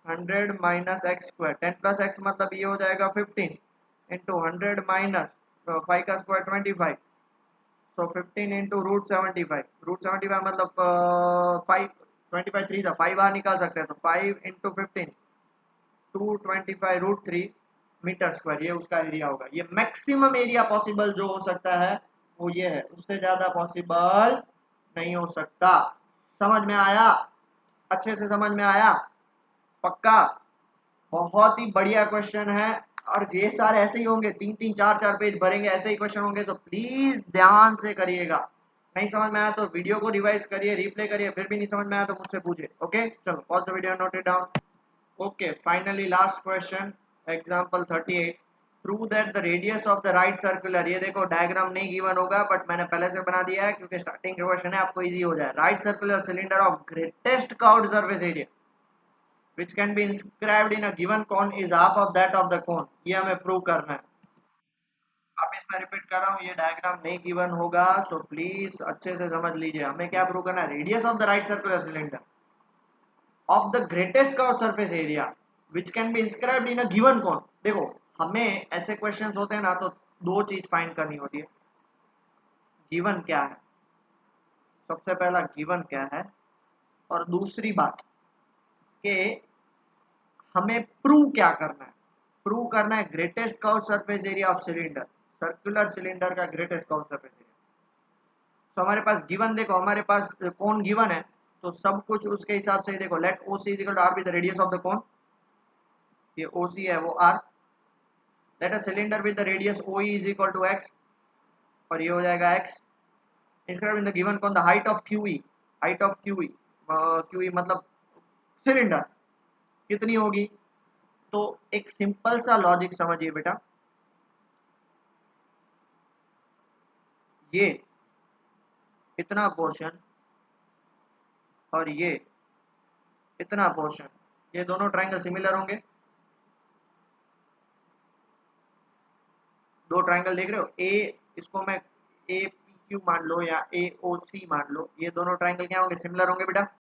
100 minus x square. 10 plus x मतलब ये हो जाएगा 15 इंटू 100 माइनस 5 का स्क्वायर 25। सो 15 इंटू √75, √75 मतलब 5, 25 3 5 बाहर निकाल सकते हैं, तो 5 इंटू 15 225√3 मीटर स्क्वायर, ये उसका एरिया होगा। ये मैक्सिमम एरिया पॉसिबल जो हो सकता है वो ये है, उससे ज्यादा पॉसिबल नहीं हो सकता। समझ में आया? अच्छे से समझ में आया? पक्का? बहुत ही बढ़िया क्वेश्चन है। और ये सारे ऐसे ही होंगे, 3-3 4-4 पेज भरेंगे, ऐसे ही क्वेश्चन होंगे, तो प्लीज ध्यान से करिएगा। नहीं समझ में आया तो वीडियो को रिवाइज करिए, रिप्ले करिए, फिर भी नहीं समझ में आया तो मुझसे पूछिए। ओके, चलो pause the video, note it down. Okay, finally last question, example 38। Prove that the radius of the right circular, ये देखो डायग्राम नहीं गिवन होगा बट मैंने पहले से बना दिया है क्योंकि स्टार्टिंग क्वेश्चन है, आपको इजी हो जाए। Right circular cylinder of greatest curved surface area which can be inscribed in a given cone is half of that of the cone, ये हमें प्रूव करना है। आप इसमें रिपीट कर रहा हूँ, ये डायग्राम नहीं गिवन होगा, सो प्लीज अच्छे से समझ लीजिए। हमें क्या प्रूव करना है? Radius of the right circular cylinder of the greatest curve surface area which can be inscribed in a given कौन। देखो, हमें ऐसे क्वेश्चंस होते हैं ना, तो दो चीज फाइंड करनी होती है। गिवन क्या है, सबसे पहला गिवन क्या है, और दूसरी बात कि हमें प्रूव क्या करना है। प्रूव करना है greatest curve surface area of cylinder, circular cylinder का ग्रेटेस्ट कर्व सरफेस एरिया। तो हमारे पास गिवन, देखो हमारे पास कौन गिवन है, तो सब कुछ उसके हिसाब से देखो। Let O C equal to R be the radius of the cone, ये ओ सी है वो R. Let a cylinder with the radius O is equal to x, और ये हो जाएगा x. Inscribe in the given cone the height of Q E, height of Q E, Q E मतलब सिलेंडर कितनी होगी। तो एक सिंपल सा लॉजिक समझिए बेटा, ये इतना पोर्शन और ये इतना पोर्शन, ये दोनों ट्रायंगल सिमिलर होंगे। दो ट्रायंगल देख रहे हो, ए, इसको मैं ए पी क्यू मान लो या ए ओ सी मान लो, ये दोनों ट्रायंगल क्या होंगे? सिमिलर होंगे बेटा।